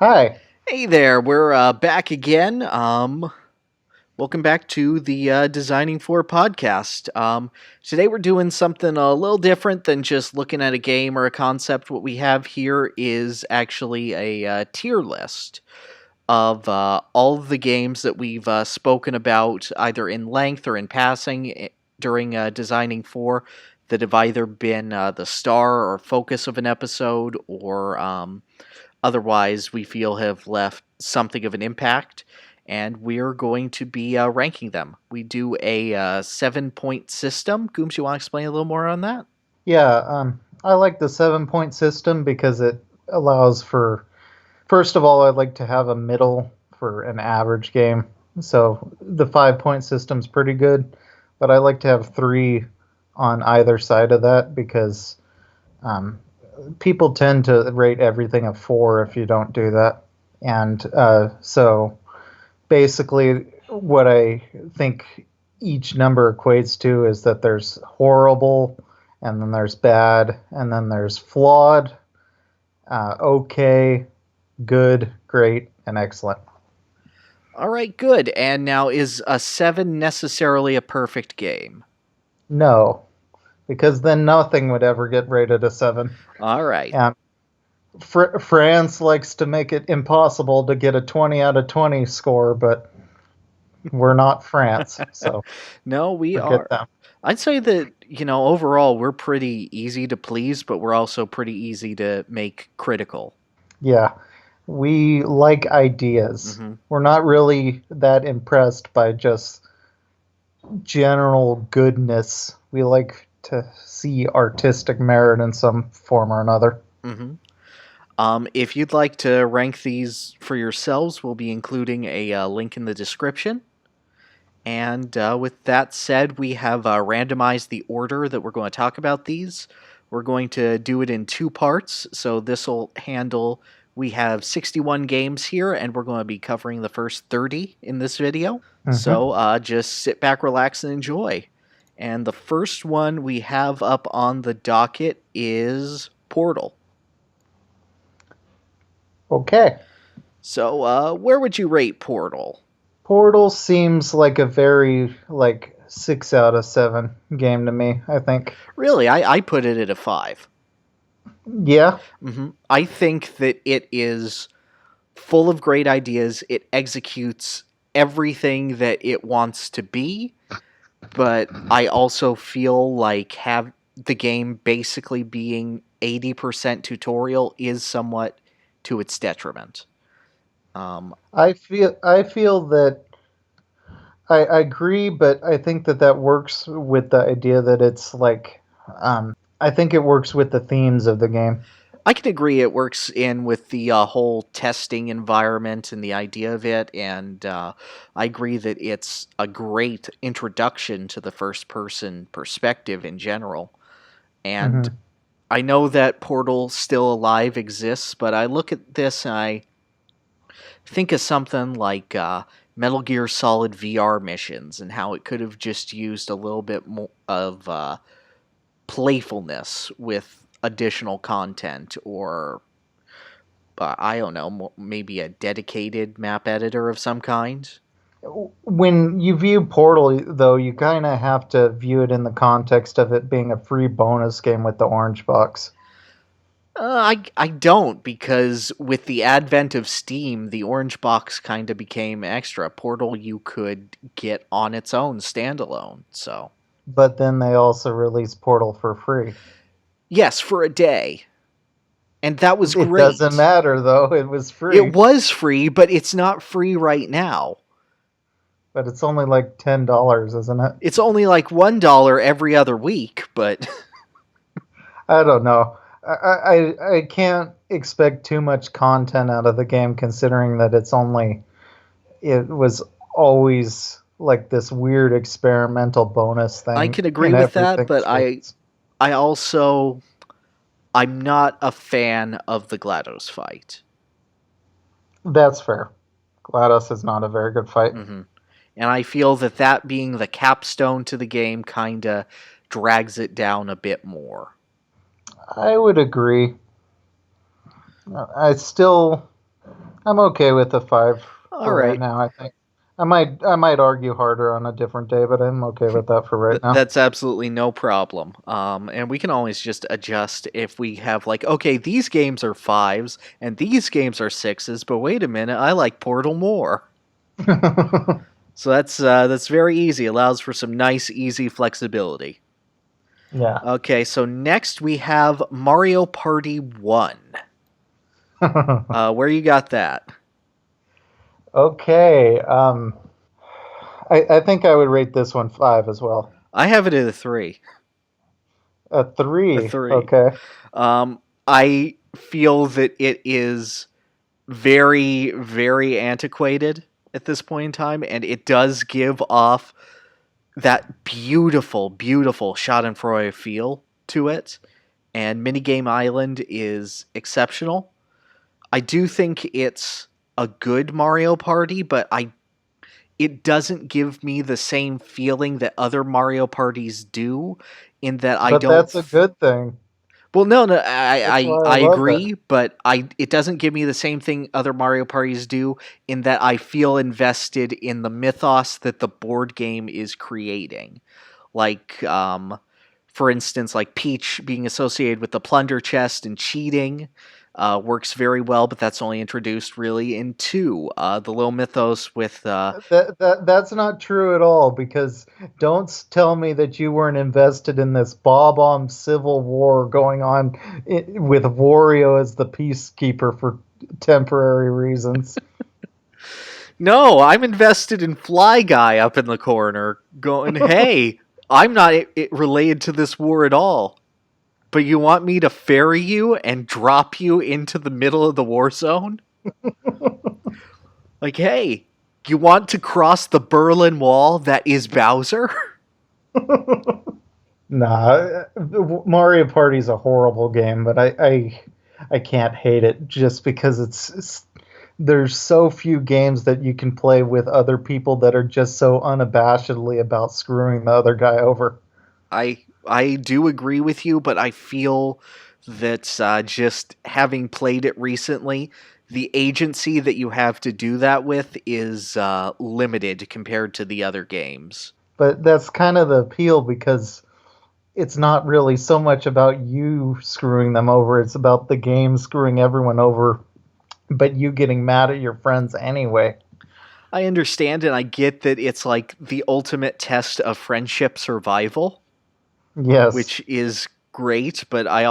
Hi. Hey there, we're back again. Welcome back to the Designing for podcast. Today we're doing something a little different than just looking at a game or a concept. What we have here is actually a tier list of all of the games that we've spoken about, either in length or in passing during Designing for, that have either been the star or focus of an episode or otherwise we feel have left something of an impact, and we're going to be ranking them. We do a 7 point system. Gooms, you want to explain a little more on that? Yeah, I like the 7 point system because it allows for, first of all, I'd like to have a middle for an average game. So the 5 point system's pretty good, but I like to have three on either side of that because um, people tend to rate everything a four if you don't do that. And so basically, what I think each number equates to is that there's horrible, and then there's bad, and then there's flawed, okay, good, great, and excellent. All right, good. And now, is a 7 necessarily a perfect game? No, because then nothing would ever get rated a seven. All right. And France likes to make it impossible to get a 20 out of 20 score, but we're not France, so No, we forget are. them. I'd say that, overall, we're pretty easy to please, but we're also pretty easy to make critical. Yeah, we like ideas. Hmm. We're not really that impressed by just general goodness. We like to see artistic merit in some form or another. Hmm. If you'd like to rank these for yourselves, we'll be including a link in the description. And with that said, we have randomized the order that we're going to talk about these. We're going to do it in two parts. So this will handle, we have 61 games here, and we're going to be covering the first 30 in this video. Hmm. So just sit back, relax, and enjoy. And the first one we have up on the docket is Portal. Okay. So where would you rate Portal? Portal seems like a very 6 out of 7 game to me, I think. Really, I put it at a 5. Yeah. I think that it is full of great ideas. It executes everything that it wants to be, but I also feel like have the game basically being 80% tutorial is somewhat to its detriment. Um, I feel that I agree, but I think that that works with the idea that it's I think it works with the themes of the game. I can agree it works in with the whole testing environment and the idea of it, and I agree that it's a great introduction to the first person perspective in general. And Hmm. I know that Portal Still Alive exists, but I look at this and I think of something like Metal Gear Solid VR missions and how it could have just used a little bit more of playfulness with additional content, or I don't know, maybe a dedicated map editor of some kind. When you view Portal, though, you kind of have to view it in the context of it being a free bonus game with the orange box. I don't, because with the advent of Steam, the orange box kind of became extra. Portal you could get on its own standalone. So But then they also released Portal for free. yes, for a day, and that was It doesn't great. matter, though, it was It free. was free, but it's not free right now. But it's only like $10, isn't it? It's only like $1 every other week, but I don't know. I can't expect too much content out of the game considering that it was always like this weird experimental bonus I thing can agree in with that. everything But it's I also I'm not a fan of the GLaDOS fight. That's fair. GLaDOS is not a very good fight. Hmm. And I feel that that being the capstone to the game kind of drags it down a bit more. I would agree. I still I'm okay with the 5 All for right right. now. I think I might argue harder on a different day, but I'm okay with that for right now. That's absolutely no problem. And we can always just adjust if we have like, okay, these games are fives and these games are sixes, but wait a minute, I like Portal more. So that's very easy. Allows for some nice, easy flexibility. Yeah. Okay, so next we have Mario Party 1. Where you got that? Okay. I think I would rate this one 5 as well. I have it at a 3. A A 3. 3. Okay. I feel that it is very, very antiquated at this point in time, and it does give off that beautiful, beautiful Schadenfreude feel to it. And Minigame Island is exceptional. I do think it's a good Mario Party, but it doesn't give me the same feeling that other Mario parties do. In that I But don't. that's a good thing. Well, no, That's why I I love it. agree, but it doesn't give me the same thing other Mario parties do. In that I feel invested in the mythos that the board game is creating, like for instance, like Peach being associated with the plunder chest and cheating works very well, but that's only introduced really in 2. The little mythos with That's not true at all because tell me that you weren't invested in this Bob-omb civil war going on with Wario as the peacekeeper for temporary reasons. no, I'm invested in Fly Guy up in the corner going, hey, I'm not related to this war at all. But you want me to ferry you and drop you into the middle of the war zone? Like, hey, you want to cross the Berlin Wall that is Bowser? Nah, Mario Party's a horrible game, but I can't hate it just because there's so few games that you can play with other people that are just so unabashedly about screwing the other guy over. I do agree with you, but I feel that just having played it recently, the agency that you have to do that with is limited compared to the other games. But that's kind of the appeal because it's not really so much about you screwing them over, it's about the game screwing everyone over, but you getting mad at your friends anyway. I understand and I get that it's like the ultimate test of friendship survival, Yes. which is great, but I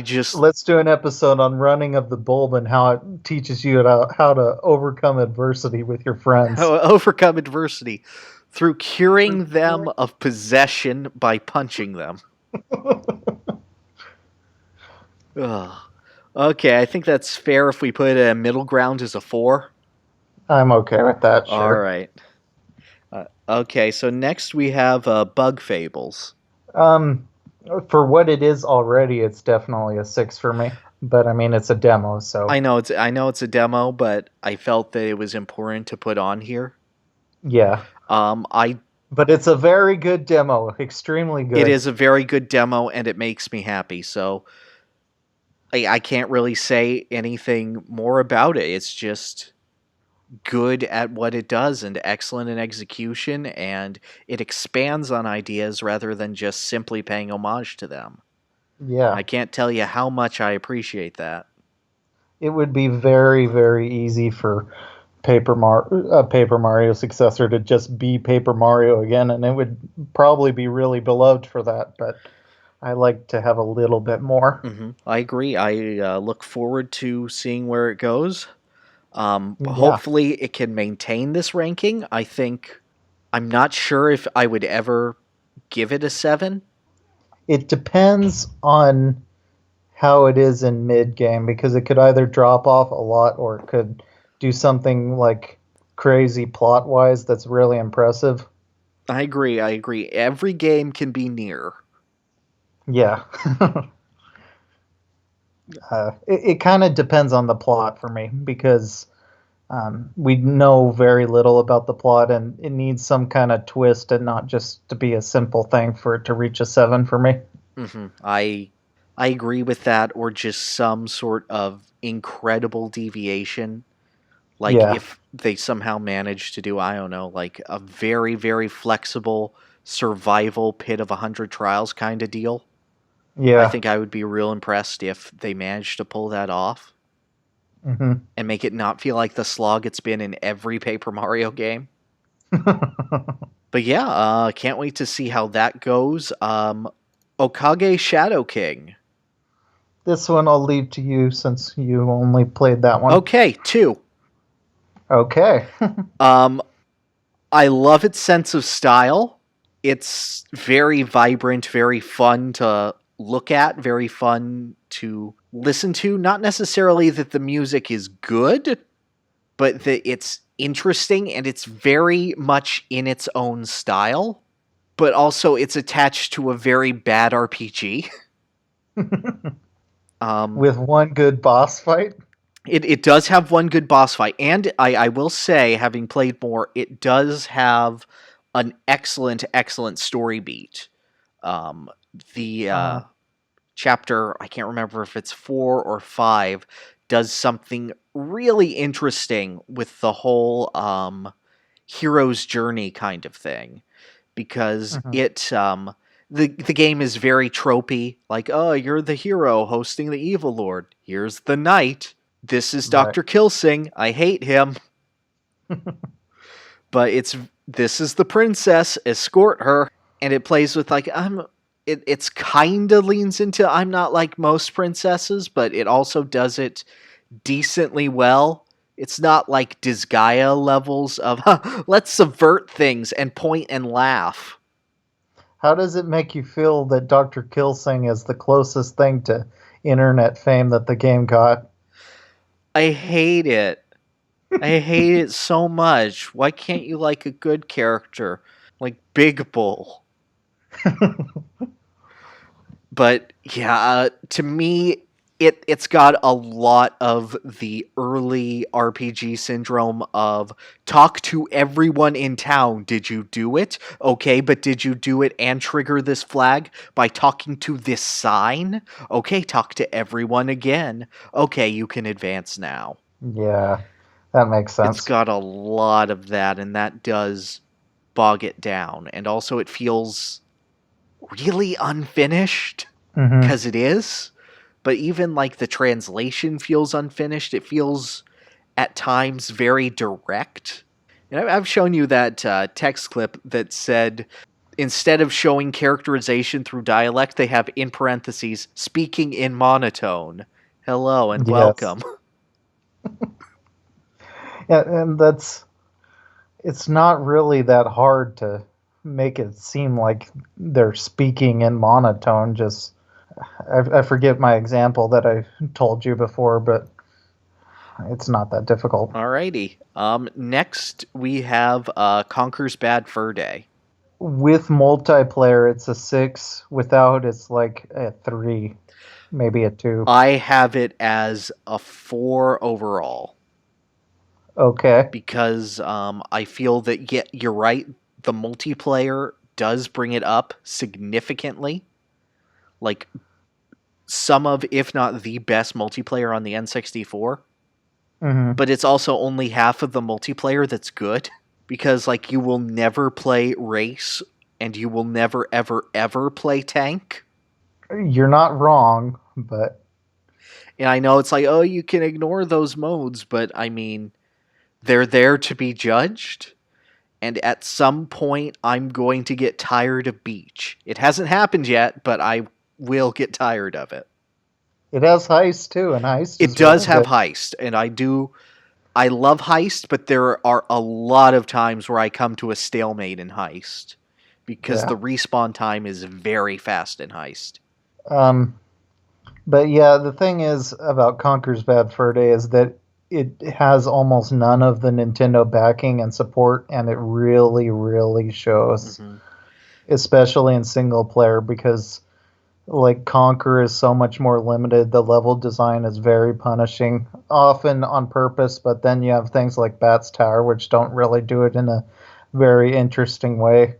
just Let's do an episode on running of the bulb and how it teaches you how to overcome adversity with your friends. overcome adversity through curing them of possession by punching them. Ugh. Okay, I think that's fair if we put a middle ground as a 4. I'm okay with that, All sure. right. Okay, so next we have Bug Fables. Um, for what it is already, it's definitely a 6 for me. But I mean, it's a demo, so I know it's a demo, but I felt that it was important to put on here. yeah. I But it's a very good demo, extremely It good. is a very good demo, and it makes me happy. So I can't really say anything more about it. It's just good at what it does and excellent in execution, and it expands on ideas rather than just simply paying homage to them. Yeah. I can't tell you how much I appreciate that. It would be very, very easy for Paper Mario successor to just be Paper Mario again, and it would probably be really beloved for that. But I like to have a little bit more. I agree. I look forward to seeing where it goes. Yeah, Hopefully, it can maintain this ranking. I'm not sure if I would ever give it a 7. it depends on how it is in mid game because it could either drop off a lot or it could do something like crazy plot wise that's really impressive. I agree. I agree. Every game can be near. Yeah. It kind of depends on the plot for me because we know very little about the plot and it needs some kind of twist and not just to be a simple thing for it to reach a 7 for me. I I agree with that, or just some sort of incredible deviation. Like Yeah. if they somehow managed to do, I don't know, like a very, very flexible survival pit of 100 trials kind of deal. I Yeah. think I would be real impressed if they managed to pull that off Hmm. and make it not feel like the slog it's been in every Paper Mario game. But yeah, can't wait to see how that goes. Okage Shadow King. This one I'll leave to you since you only played that one. Okay, 2. Okay. Um, I love its sense of style. It's very vibrant, very fun to look at, very fun to listen to. Not necessarily that the music is good, but that it's interesting and it's very much in its own style. But also, it's attached to a very bad RPG. With one good boss fight. It does have one good boss fight, and I will say, having played more, it does have an excellent story beat. Um, the Uh, chapter, I can't remember if it's 4 or 5, does something really interesting with the whole hero's journey kind of thing, because mhm. the game is very tropey, like, oh, you're the hero hosting the evil lord. Here's the knight. This is Right. Dr. Kilsing. I hate him. But this is the princess. Escort her. And it plays with like it's kind of leans into I'm not like most princesses, but it also does it decently well. It's not like Disgaea levels of let's subvert things and point and laugh. How does it make you feel that Dr. Kilsing is the closest thing to internet fame that the game got? I hate it. I hate it so much. Why can't you like a good character like Big Bull? But yeah, to me, it's got a lot of the early RPG syndrome of talk to everyone in town. Did you do it? Okay, but did you do it and trigger this flag by talking to this sign? Okay, talk to everyone again. Okay, you can advance now. Yeah, that makes It's sense. got a lot of that, and that does bog it down. And also, it feels really unfinished Hmm. because it is. But even like the translation feels unfinished. It feels at times very direct. And I've shown you that text clip that said instead of showing characterization through dialect, they have in parentheses speaking in monotone. Hello and Yes. welcome. Yeah, and it's not really that hard to make it seem like they're speaking in monotone. Just I forget my example that I told you before, but it's not that difficult. Alrighty. Next we have Conker's Bad Fur Day. With multiplayer, it's a 6. Without, it's like a 3, maybe a 2. I have it as a 4 overall. Okay. Because I feel that yeah, you're right. The multiplayer does bring it up significantly. Like some of, if not the best multiplayer on the N64. Hmm. But it's also only half of the multiplayer that's good. Because like you will never play race and you will never ever play tank. You're not wrong, but And I know it's like, oh, you can ignore those modes, but I mean, they're there to be judged. And at some point, I'm going to get tired of beach. It hasn't happened yet, but I will get tired of it. it has heist too, and heist It is does really have good. heist, and I love heist, but there are a lot of times where I come to a stalemate in heist because Yeah. the respawn time is very fast in heist. Um, but yeah, the thing is about Conker's Bad Fur Day is that it has almost none of the Nintendo backing and support, and it really, really shows, Hmm. especially in single player, because like Conquer is so much more limited. The level design is very punishing, often on purpose, but then you have things like Bat's Tower, which don't really do it in a very interesting way.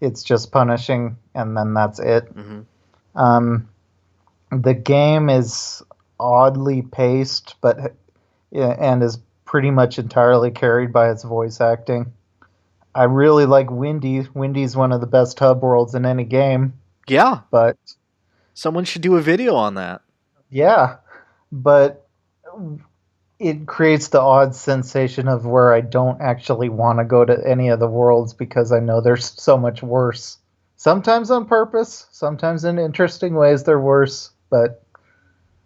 It's just punishing, and then that's it. Hmm. Um, the game is oddly paced, but and is pretty much entirely carried by its voice acting. I really like Windy. Windy's one of the best hub worlds in any game, Yeah, but someone should do a video on that. yeah, but it creates the odd sensation of where I don't actually want to go to any of the worlds because I know they're so much worse. Sometimes on purpose, sometimes in interesting ways they're worse, but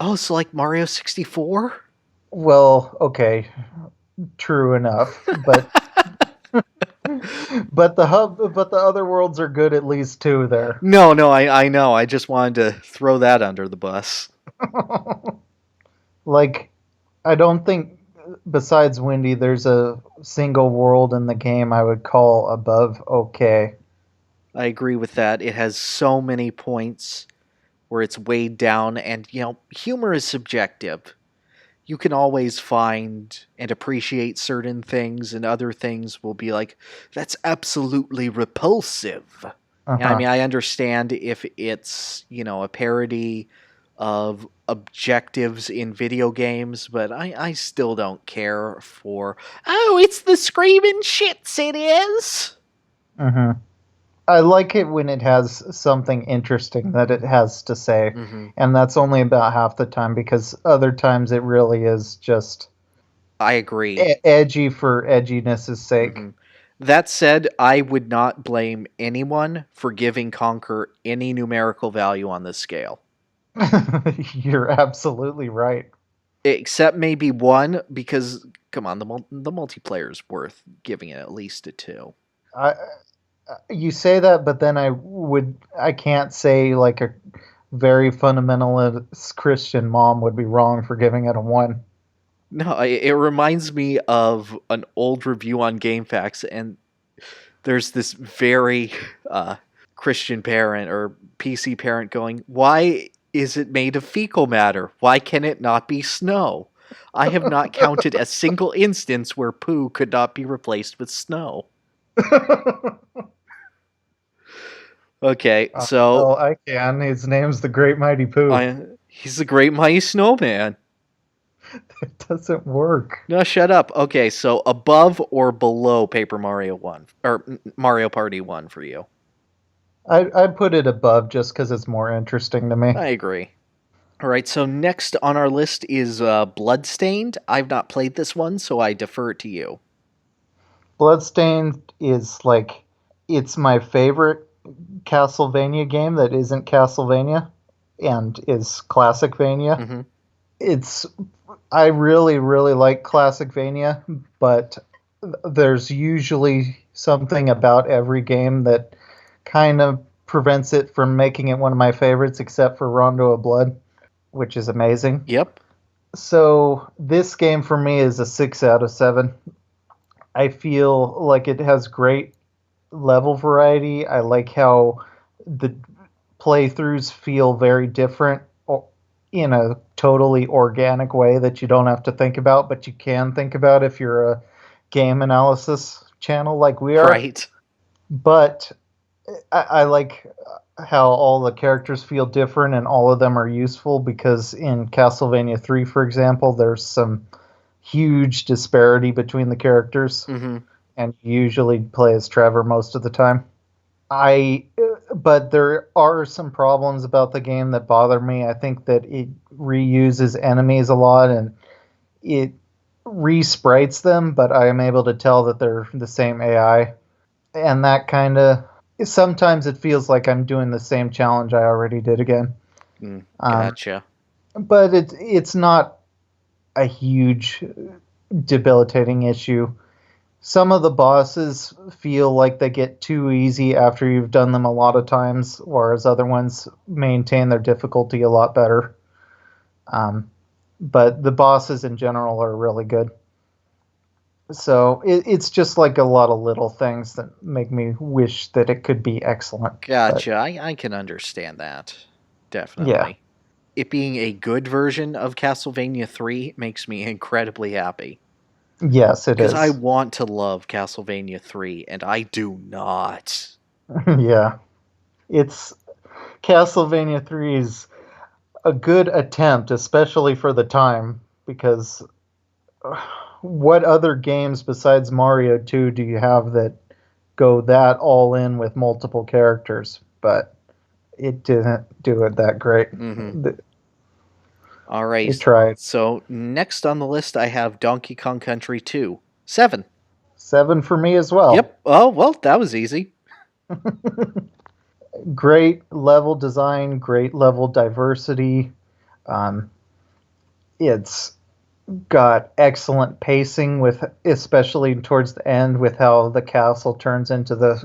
Oh, so like Mario 64? well, okay, true enough, but but the other worlds are good at least too there. No, I know. I just wanted to throw that under the bus. Like I don't think besides Windy there's a single world in the game I would call above okay. I agree with that. It has so many points where it's weighed down, and, humor is subjective. You can always find and appreciate certain things, and other things will be like, that's absolutely repulsive. And I Uh-huh. mean, I understand if it's, a parody of objectives in video games, but I still don't care for, oh, it's the screaming shits, it is. Mhm. I like it when it has something interesting that it has to say, Mm-hmm. and that's only about half the time because other times it really is just I agree. edgy for edginess' sake. Mm-hmm. That said, I would not blame anyone for giving Conquer any numerical value on this scale. You're absolutely right. Except maybe one, because, come on, the multiplayer is worth giving it at least a 2. I you say that, but then I can't say like a very fundamentalist Christian mom would be wrong for giving it a 1. No, it reminds me of an old review on GameFAQs, and there's this very Christian parent or PC parent going, "Why is it made of fecal matter? Why can it not be snow? I have not counted a single instance where poo could not be replaced with snow." Okay, so Well, I can. His name's the Great Mighty Pooh. he's the great mighty snowman. It doesn't work. No, shut up. Okay, so above or below Paper Mario 1 or Mario Party 1 for you? I'd put it above just because it's more interesting to me. I agree. All right, so next on our list is Bloodstained. I've not played this one, so I defer it to you. Bloodstained is like it's my favorite Castlevania game that isn't Castlevania and is Classicvania. Mm-hmm. It's I really really like Classicvania, but there's usually something about every game that kind of prevents it from making it one of my favorites, except for Rondo of Blood, which is amazing. Yep. So this game for me is a 6 out of 7. I feel like it has great level variety. I like how the playthroughs feel very different in a totally organic way that you don't have to think about, but you can think about if you're a game analysis channel like we are. Right. But I like how all the characters feel different and all of them are useful because in Castlevania 3, for example, there's some huge disparity between the characters, Mm-hmm. and you usually play as Trevor most of the time. I but there are some problems about the game that bother me. I think that it reuses enemies a lot and it re-sprites them, but I am able to tell that they're the same AI, and that kind of sometimes it feels like I'm doing the same challenge I already did again. Um, Gotcha. but it's not a huge debilitating issue. Some of the bosses feel like they get too easy after you've done them a lot of times, whereas other ones maintain their difficulty a lot better. But the bosses in general are really good. So it's just like a lot of little things that make me wish that it could be excellent. But Gotcha. I can understand that. yeah, Definitely. It being a good version of Castlevania 3 makes me incredibly happy. yes, it Because I is. want to love Castlevania 3, and I do not. Yeah, it's Castlevania 3 is a good attempt, especially for the time, because what other games besides Mario 2 do you have that go that all in with multiple characters? But it didn't do it that great. Mm-hmm. All right. It tried. So next on the list, I have Donkey Kong Country 2. 7. 7 for me as well. Yep. Oh, well, that was easy. Great level design, great level diversity. It's got excellent pacing, with especially towards the end, with how the castle turns into the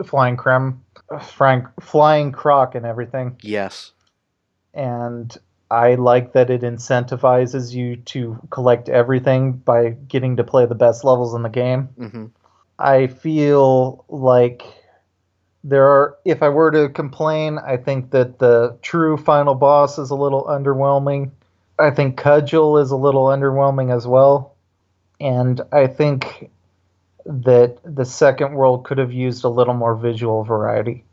flying croc and everything. Yes. And I like that it incentivizes you to collect everything by getting to play the best levels in the game. Mm-hmm. I feel like if I were to complain, I think that the true final boss is a little underwhelming. I think Cudgel is a little underwhelming as well. And I think that the second world could have used a little more visual variety.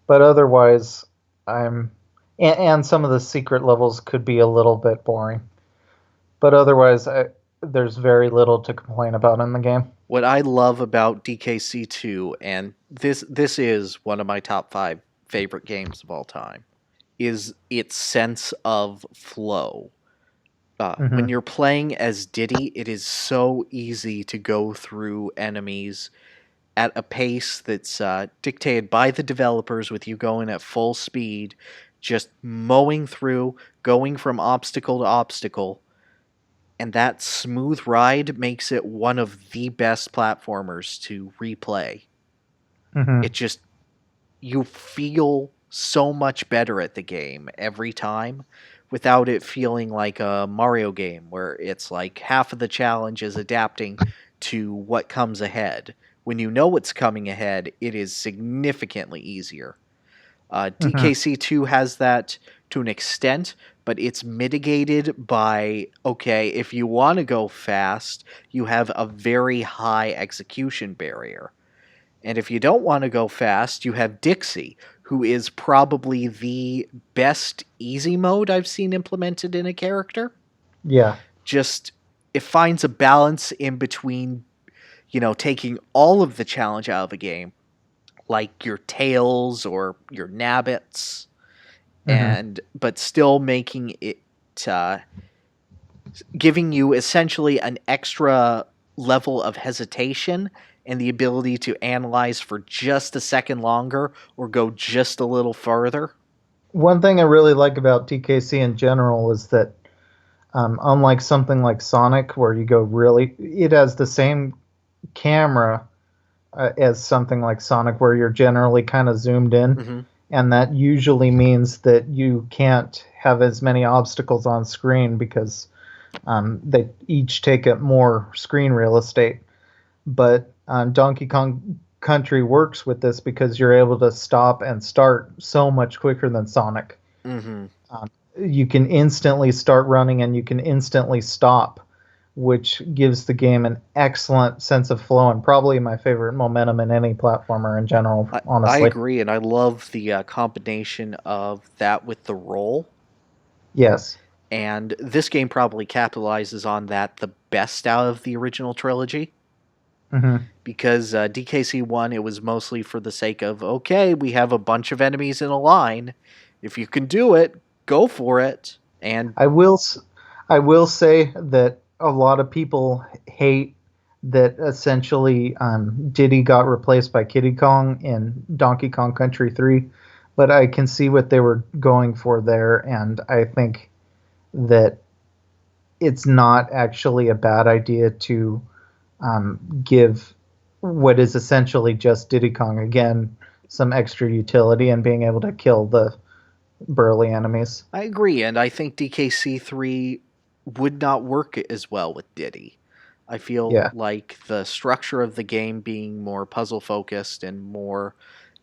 But otherwise, and some of the secret levels could be a little bit boring. But otherwise, there's very little to complain about in the game. What I love about DKC2, and this is one of my top 5 favorite games of all time, is its sense of flow. When you're playing as Diddy, it is so easy to go through enemies at a pace that's dictated by the developers, with you going at full speed, just mowing through, going from obstacle to obstacle. And that smooth ride makes it one of the best platformers to replay. It just, you feel so much better at the game every time without it feeling like a Mario game where it's like half of the challenge is adapting to what comes ahead. When you know what's coming ahead, it is significantly easier. DKC2 has that to an extent, but it's mitigated by, okay, if you want to go fast, you have a very high execution barrier. And if you don't want to go fast, you have Dixie, who is probably the best easy mode I've seen implemented in a character. Yeah. Just, it finds a balance in between, taking all of the challenge out of a game, like your tails or your nabbits, but still making it, giving you essentially an extra level of hesitation and the ability to analyze for just a second longer or go just a little further. One thing I really like about DKC in general is that, unlike something like Sonic, where it has the same camera as something like Sonic, where you're generally kind of zoomed in. And that usually means that you can't have as many obstacles on screen because they each take up more screen real estate. But Donkey Kong Country works with this because you're able to stop and start so much quicker than Sonic. You can instantly start running and you can instantly stop, which gives the game an excellent sense of flow and probably my favorite momentum in any platformer in general, honestly. I agree, and I love the combination of that with the roll. Yes. And this game probably capitalizes on that the best out of the original trilogy. Because DKC1, it was mostly for the sake of, okay, we have a bunch of enemies in a line. If you can do it, go for it. And I will say that a lot of people hate that essentially Diddy got replaced by Kiddy Kong in Donkey Kong Country 3, but I can see what they were going for there, and I think that it's not actually a bad idea to give what is essentially just Diddy Kong again some extra utility and being able to kill the burly enemies. I agree, and I think DKC3 would not work as well with Diddy. I feel like the structure of the game being more puzzle focused and more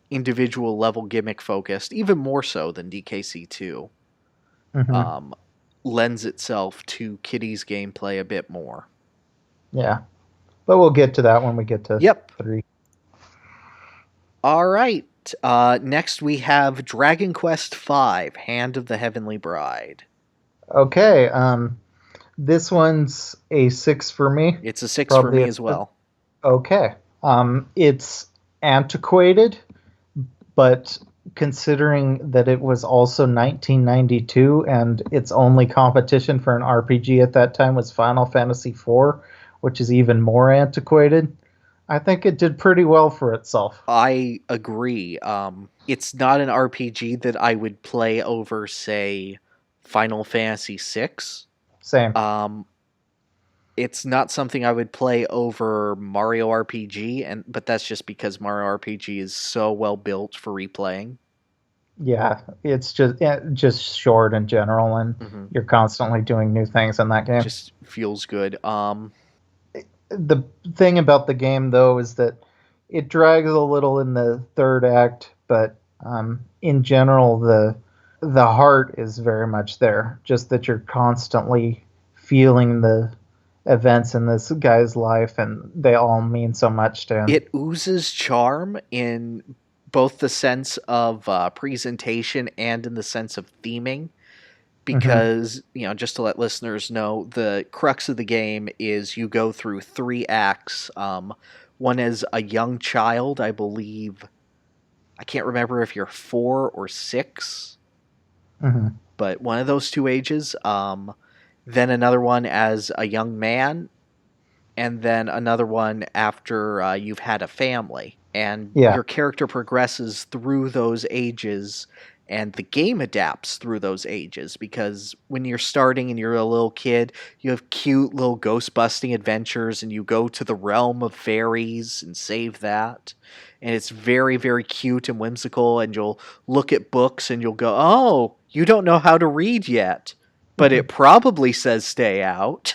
individual level gimmick focused, even more so than DKC2, lends itself to Kiddy's gameplay a bit more. Yeah. But we'll get to that when we get to 3. All right. Next we have Dragon Quest V, Hand of the Heavenly Bride. Okay, this one's a 6 for me. It's a 6 for Probably me as well. Okay. It's antiquated, but considering that it was also 1992 and its only competition for an RPG at that time was Final Fantasy IV, which is even more antiquated, I think it did pretty well for itself. I agree. It's not an RPG that I would play over, say, Final Fantasy VI. Same. It's not something I would play over Mario RPG, but that's just because Mario RPG is so well built for replaying. Yeah, it's just short in general, and you're constantly doing new things in that game. Just feels good. The thing about the game, though, is that it drags a little in the third act, but in general, the heart is very much there. Just that you're constantly feeling the events in this guy's life, and they all mean so much to him. It oozes charm in both the sense of presentation and in the sense of theming. Because, just to let listeners know, the crux of the game is you go through 3 acts. One is a young child, I believe. I can't remember if you're 4 or 6. But one of those 2 ages. Then another one as a young man. And then another one after you've had a family. And your character progresses through those ages, and the game adapts through those ages, because when you're starting and you're a little kid, you have cute little ghost-busting adventures, and you go to the realm of fairies and save that. And it's very, very cute and whimsical, and you'll look at books and you'll go, oh, you don't know how to read yet, but it probably says stay out.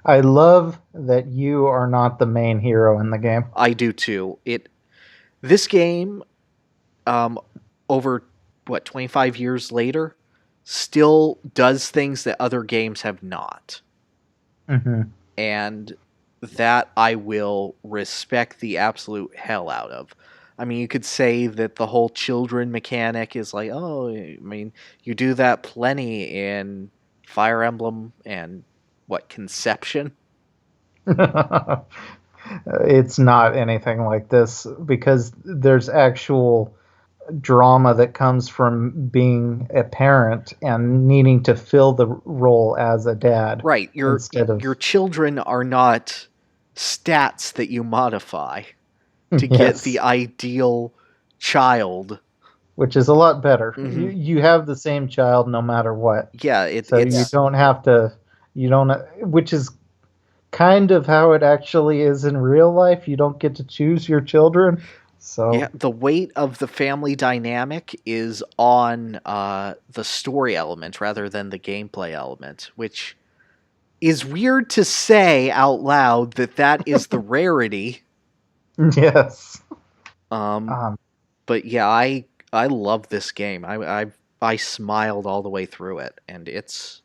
I love that you are not the main hero in the game. I do too. This game, over 25 years later, still does things that other games have not. And that I will respect the absolute hell out of. I mean, you could say that the whole children mechanic is like, oh, I mean, you do that plenty in Fire Emblem and Conception? It's not anything like this, because there's actual drama that comes from being a parent and needing to fill the role as a dad. Right. Your children are not stats that you modify to get the ideal child. Which is a lot better. You have the same child no matter what. Yeah, you don't have to. Which is kind of how it actually is in real life. You don't get to choose your children. So yeah, the weight of the family dynamic is on the story element rather than the gameplay element, which is weird to say out loud that is the rarity. Yes. But yeah, I love this game. I smiled all the way through it, and it's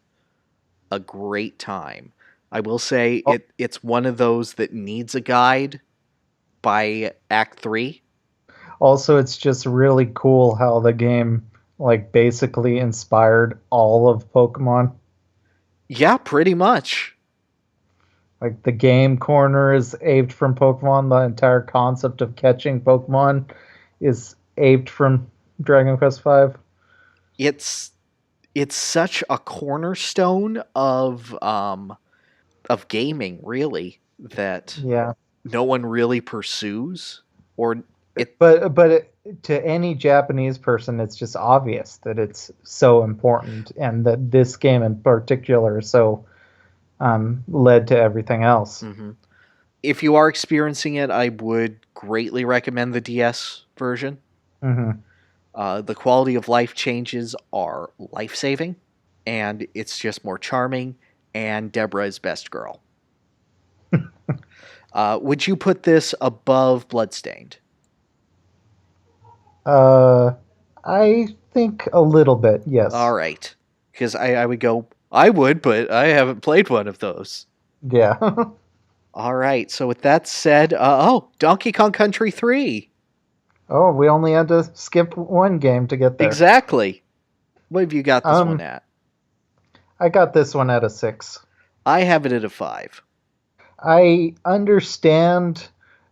a great time. I will say it's one of those that needs a guide by Act 3. Also, it's just really cool how the game basically inspired all of Pokemon. Yeah, pretty much. The game corner is aped from Pokemon. The entire concept of catching Pokemon is aped from Dragon Quest V. It's such a cornerstone of gaming, really, that no one really pursues. But to any Japanese person, it's just obvious that it's so important, and that this game in particular so led to everything else. If you are experiencing it, I would greatly recommend the DS version. The quality of life changes are life-saving, and it's just more charming, and Deborah is best girl. Would you put this above Bloodstained? I think a little bit, yes. All right. Because I would go, I would, but I haven't played one of those. Yeah. All right. So with that said, Donkey Kong Country 3. Oh, we only had to skip one game to get there. Exactly. What have you got this one Um, at? I got this one at a 6. I have it at a 5. I understand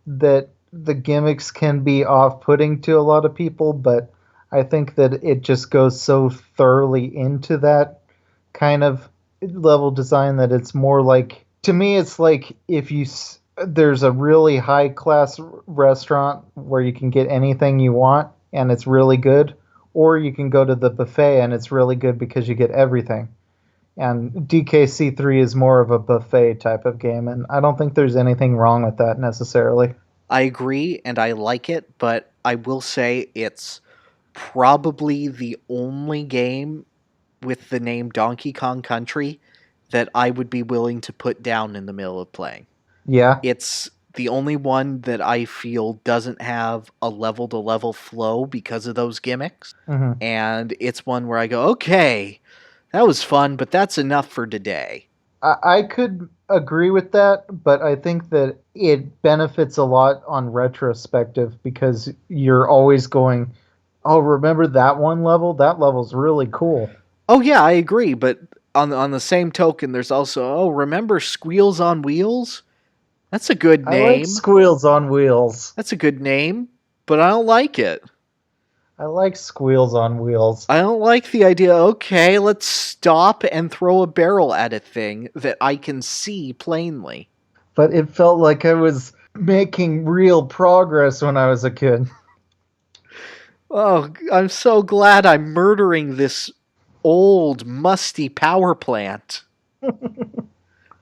that the gimmicks can be off-putting to a lot of people, but I think that it just goes so thoroughly into that kind of level design that it's more like, to me it's like if there's a really high class restaurant where you can get anything you want and it's really good, or you can go to the buffet and it's really good because you get everything. And DKC3 is more of a buffet type of game, and I don't think there's anything wrong with that necessarily. I agree and I like it, but I will say it's probably the only game with the name Donkey Kong Country that I would be willing to put down in the middle of playing. Yeah. It's the only one that I feel doesn't have a level to level flow because of those gimmicks. Hmm. And it's one where I go, okay, that was fun, but that's enough for today. I could agree with that, but I think that it benefits a lot on retrospective because you're always going, oh, remember that one level? That level's really cool. Oh yeah, I agree, but on the same token, there's also, oh, remember Squeals on Wheels? That's a good I like name. Squeals on Wheels. That's a good name, but I don't like it. I like Squeals on Wheels. I don't like the idea, okay, let's stop and throw a barrel at a thing that I can see plainly. But it felt like I was making real progress when I was a kid. Oh, I'm so glad I'm murdering this old, musty power plant.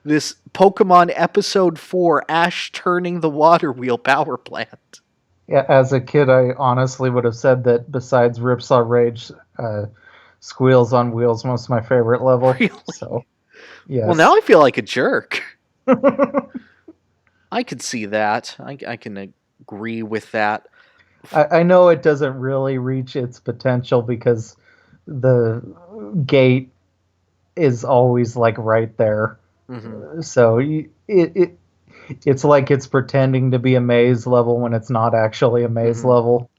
This Pokemon Episode 4 Ash turning the water wheel power plant. Yeah, as a kid, I honestly would have said that besides Ripsaw Rage, Squeals on Wheels was my favorite level. Really? So, Well, yes. now I feel like a jerk. I could see that. I can agree with that. I know it doesn't really reach its potential because the gate is always like right there. Hmm. So it's like it's pretending to be a maze level when it's not actually a maze Hmm. level.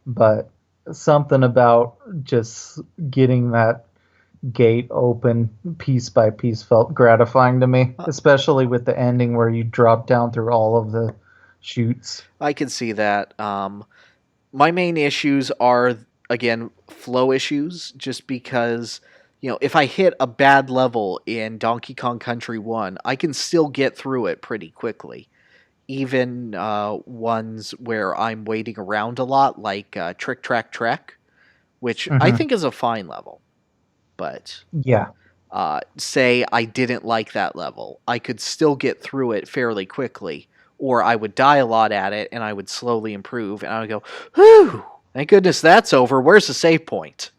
But something about just getting that gate open piece by piece felt gratifying to me, especially with the ending where you drop down through all of the chutes. I can see that. My main issues are, again, flow issues, just because, if I hit a bad level in Donkey Kong Country 1, I can still get through it pretty quickly. Even ones where I'm waiting around a lot, like Trick Track Trek, which I Hmm. think is a fine level. But Yeah. say I didn't like that level, I could still get through it fairly quickly, or I would die a lot at it and I would slowly improve, and I would go, whew, thank goodness that's over. Where's the save point?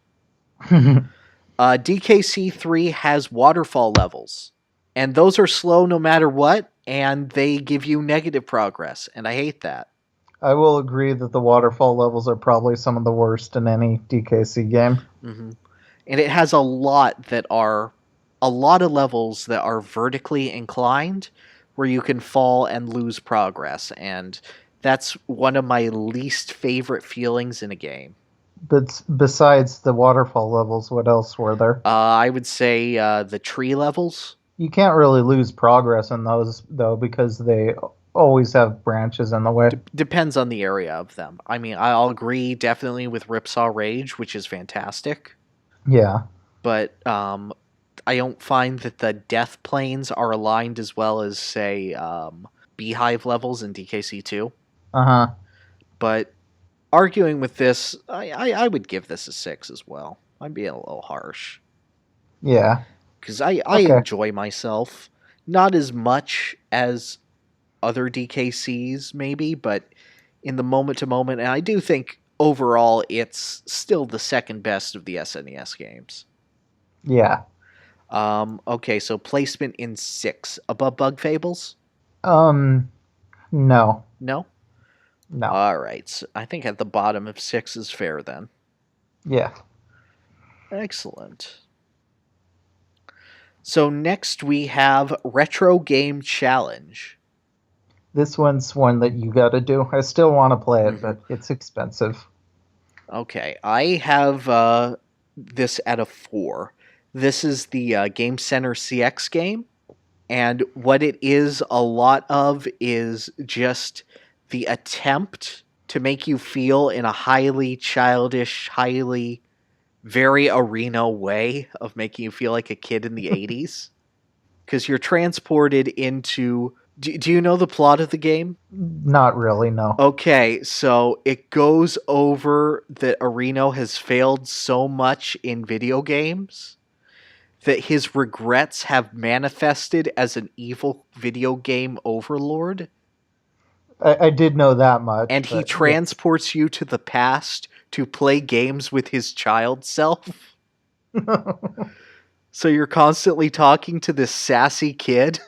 DKC3 has waterfall levels, and those are slow no matter what, and they give you negative progress, and I hate that. I will agree that the waterfall levels are probably some of the worst in any DKC game. Hmm. And it has a lot of levels that are vertically inclined where you can fall and lose progress, and that's one of my least favorite feelings in a game. But besides the waterfall levels, what else were there? I would say the tree levels. You can't really lose progress in those though because they always have branches in the way. Depends on the area of them. I mean, I'll agree definitely with Ripsaw Rage, which is fantastic, Yeah. but I don't find that the death planes are aligned as well as, say, Beehive levels in DKC2. Uh-huh. But arguing with this, I would give this a 6 as well. I'm being a little harsh. Yeah. Because I Okay. enjoy myself. Not as much as other DKCs, maybe, but in the moment to moment, and I do think overall it's still the second best of the SNES games. Yeah. Okay, so placement in 6. Above Bug Fables? Um no. No? No. Alright, so I think at the bottom of 6 is fair then. Yeah. Excellent. So next we have Retro Game Challenge. This one's one that you got to do. I still want to play it, Mm-hmm. but it's expensive. Okay, I have this at a 4. This is the Game Center CX game, and what it is a lot of is just the attempt to make you feel in a highly childish, highly very arena way of making you feel like a kid in the 80s. Because you're transported into. Do you know the plot of the game? Not really, no. Okay, so it goes over that Areno has failed so much in video games that his regrets have manifested as an evil video game overlord, I did know that much, and he but yes. transports you to the past to play games with his child self. So you're constantly talking to this sassy kid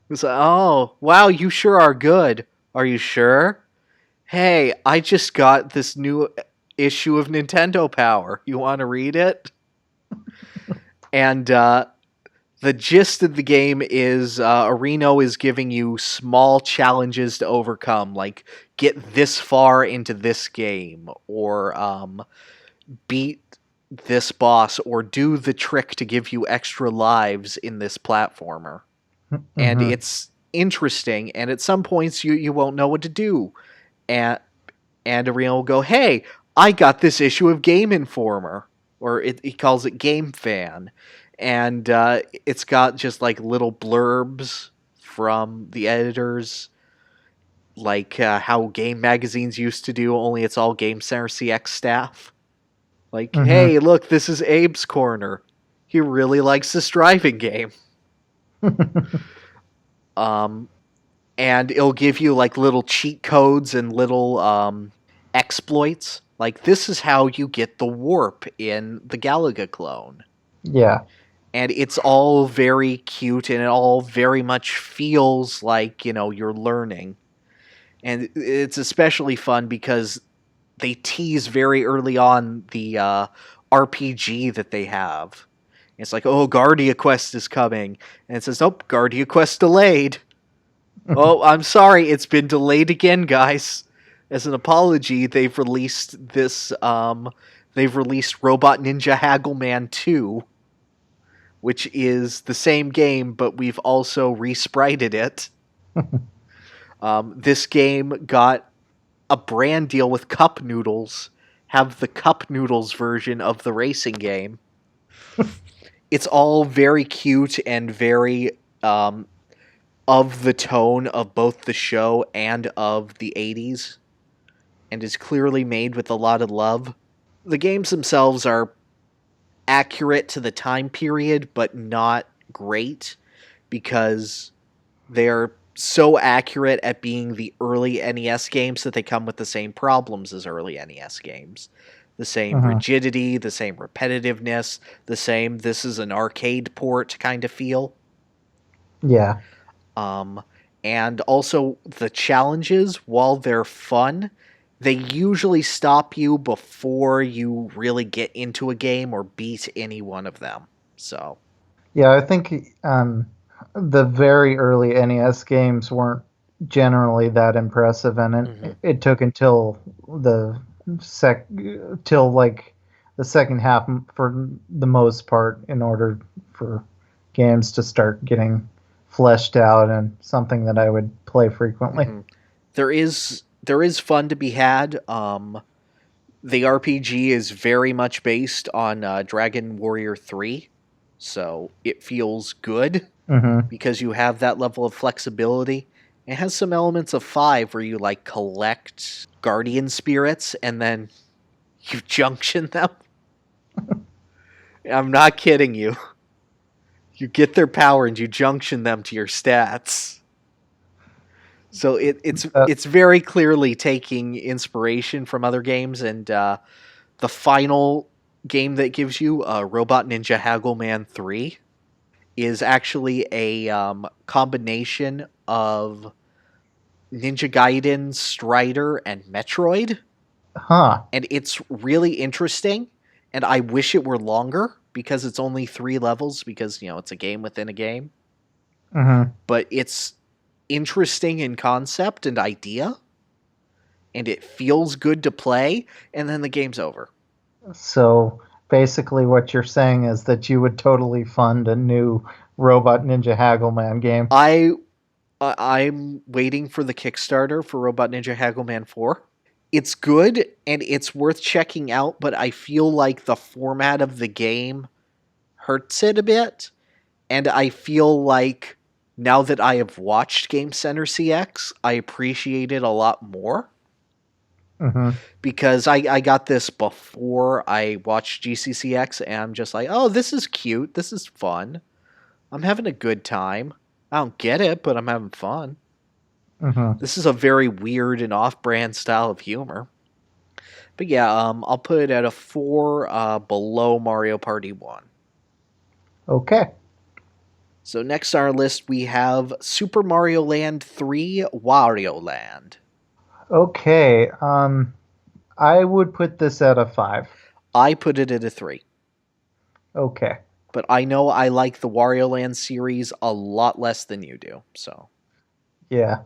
who's like, "Oh, wow, you sure are good. Are you sure? Hey, I just got this new issue of Nintendo Power. You want to read it?" And the gist of the game is Areno is giving you small challenges to overcome, like get this far into this game, or beat this boss, or do the trick to give you extra lives in this platformer. And Hmm. it's interesting, and at some points you won't know what to do. And Arena will go, "Hey, I got this issue of Game Informer," or he calls it Game Fan, and it's got just like little blurbs from the editors, like how game magazines used to do. Only it's all Game Center CX staff. Like, Hmm. "Hey, look, this is Abe's corner. He really likes this driving game." Um, and it'll give you like little cheat codes and little exploits. Like, this is how you get the warp in the Galaga clone. Yeah. And it's all very cute, and it all very much feels like, you're learning. And it's especially fun because they tease very early on the RPG that they have. It's like, "Oh, Guardia Quest is coming." And it says, "Oh, Guardia Quest delayed. Oh, I'm sorry, it's been delayed again, guys." As an apology, they've released this. They've released Robot Ninja Haggleman 2, which is the same game, but we've also resprited it. This game got a brand deal with Cup Noodles. Have the Cup Noodles version of the racing game. It's all very cute and very of the tone of both the show and of the 80s, and is clearly made with a lot of love. The games themselves are accurate to the time period, but not great, because they're so accurate at being the early NES games that they come with the same problems as early NES games. The same Hmm. rigidity, the same repetitiveness, the same "this is an arcade port" kind of feel. Yeah. Um, and also the challenges, while they're fun, they usually stop you before you really get into a game or beat any one of them. So, Yeah, I think the very early NES games weren't generally that impressive, and mhm. it took until the sec till like the second half for the most part in order for games to start getting fleshed out and something that I would play frequently. Mhm. There is fun to be had. The RPG is very much based on Dragon Warrior 3, so it feels good Hmm. because you have that level of flexibility. It has some elements of 5 where you like collect guardian spirits and then you junction them. I'm not kidding you. You get their power and you junction them to your stats. So Uh, it's very clearly taking inspiration from other games, and the final game that gives you Robot Ninja Haggleman 3 is actually a combination of Ninja Gaiden, Strider, and Metroid, huh. and it's really interesting. And I wish it were longer because it's only 3 levels, because it's a game within a game. Hmm. But it's interesting in concept and idea, and it feels good to play, and then the game's over. So basically, what you're saying is that you would totally fund a new Robot Ninja Haggleman game. I'm waiting for the Kickstarter for Robot Ninja Haggleman 4. It's good and it's worth checking out, but I feel like the format of the game hurts it a bit. And I feel like now that I have watched Game Center CX, I appreciate it a lot more. Mm-hmm. Because I got this before I watched GCCX, and I'm just like, oh, this is cute. This is fun. I'm having a good time. I don't get it, but I'm having fun. Mm-hmm. This is a very weird and off-brand style of humor. But yeah, I'll put it at a 4 below Mario Party 1. Okay. So next on our list, we have Super Mario Land 3 Wario Land. Okay. I would put this at a 5. I put it at a 3. Okay. But I know I like the Wario Land series a lot less than you do, so. Yeah.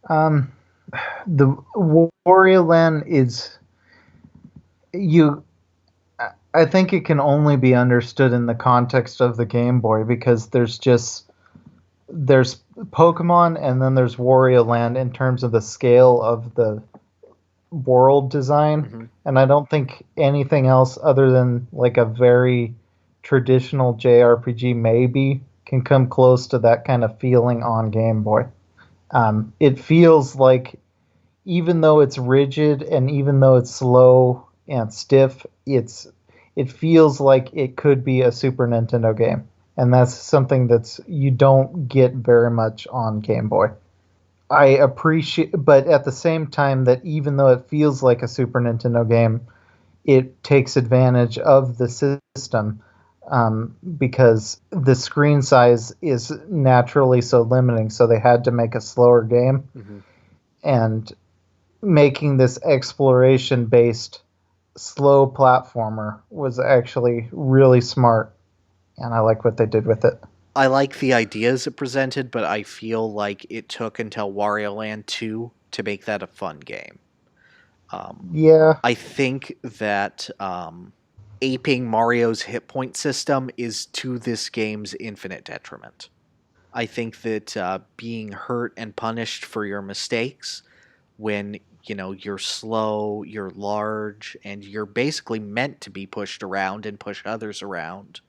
The Wario Land is you. I think it can only be understood in the context of the Game Boy because there's Pokemon and then there's Wario Land in terms of the scale of the world design, Mm-hmm. and I don't think anything else other than like a very traditional JRPG maybe can come close to that kind of feeling on Game Boy. It feels like even though it's rigid and even though it's slow and stiff, it feels like it could be a Super Nintendo game, and that's something that's you don't get very much on Game Boy. I appreciate, but at the same time, that even though it feels like a Super Nintendo game, it takes advantage of the system because the screen size is naturally so limiting. So they had to make a slower game, Mm-hmm. and making this exploration based slow platformer was actually really smart, and I like what they did with it. I like the ideas it presented, but I feel like it took until Wario Land 2 to make that a fun game. Yeah. I think that aping Mario's hit point system is to this game's infinite detriment. I think that being hurt and punished for your mistakes when you're slow, you're large, and you're basically meant to be pushed around and push others around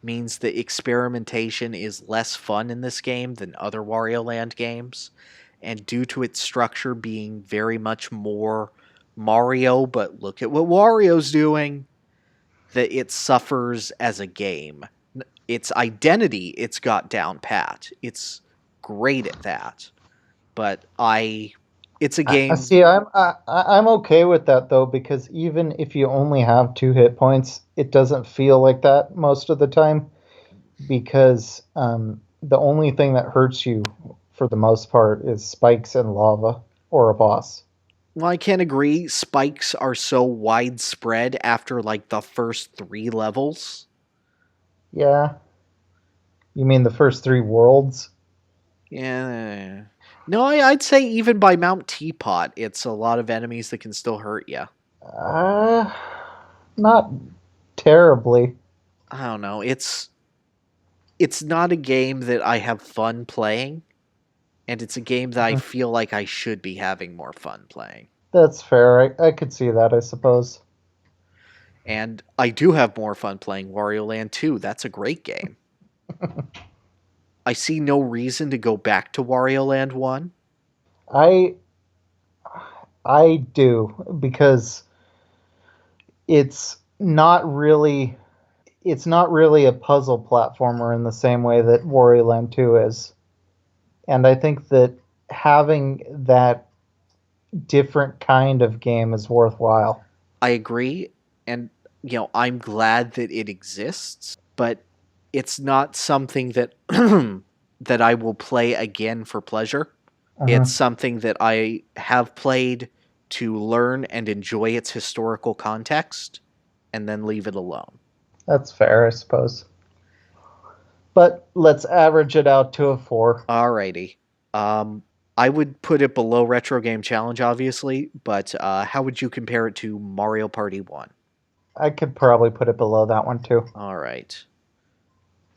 means that experimentation is less fun in this game than other Wario Land games. And due to its structure being very much more Mario, but look at what Wario's doing, that it suffers as a game. Its identity, it's got down pat. It's great at that. But it's a I game. see. I'm okay with that though because even if you only have 2 hit points, it doesn't feel like that most of the time because the only thing that hurts you for the most part is spikes and lava or a boss. Well, I can't agree. Spikes are so widespread after like the first 3 levels. Yeah, you mean the first 3 worlds? Yeah. No, I'd say even by Mount Teapot, it's a lot of enemies that can still hurt you. Uh, not terribly. I don't know. It's not a game that I have fun playing, and it's a game that I Mhm. feel like I should be having more fun playing. That's fair. I could see that, I suppose. And I do have more fun playing Wario Land 2. That's a great game. I see no reason to go back to Wario Land 1. I I do because it's not really it's not really a puzzle platformer in the same way that Wario Land 2 is. And I think that having that different kind of game is worthwhile. I agree, and I'm glad that it exists, but it's not something that that I will play again for pleasure. It's Uh-huh. something that I have played to learn and enjoy its historical context and then leave it alone. That's fair, I suppose. But let's average it out to a 4. Alrighty. I would put it below Retro Game Challenge, obviously, but how would you compare it to Mario Party 1? I could probably put it below that one too. All right.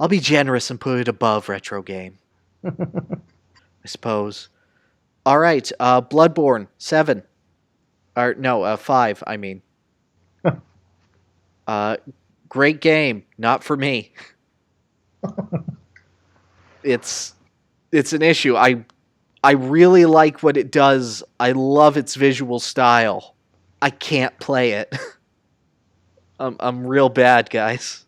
I'll be generous and put it above Retro Game, I suppose. All right, Bloodborne, 7. Or, no, 5, I mean. Uh, great game, not for me. It's an issue. I really like what it does. I love its visual style. I can't play it. I'm real bad, guys.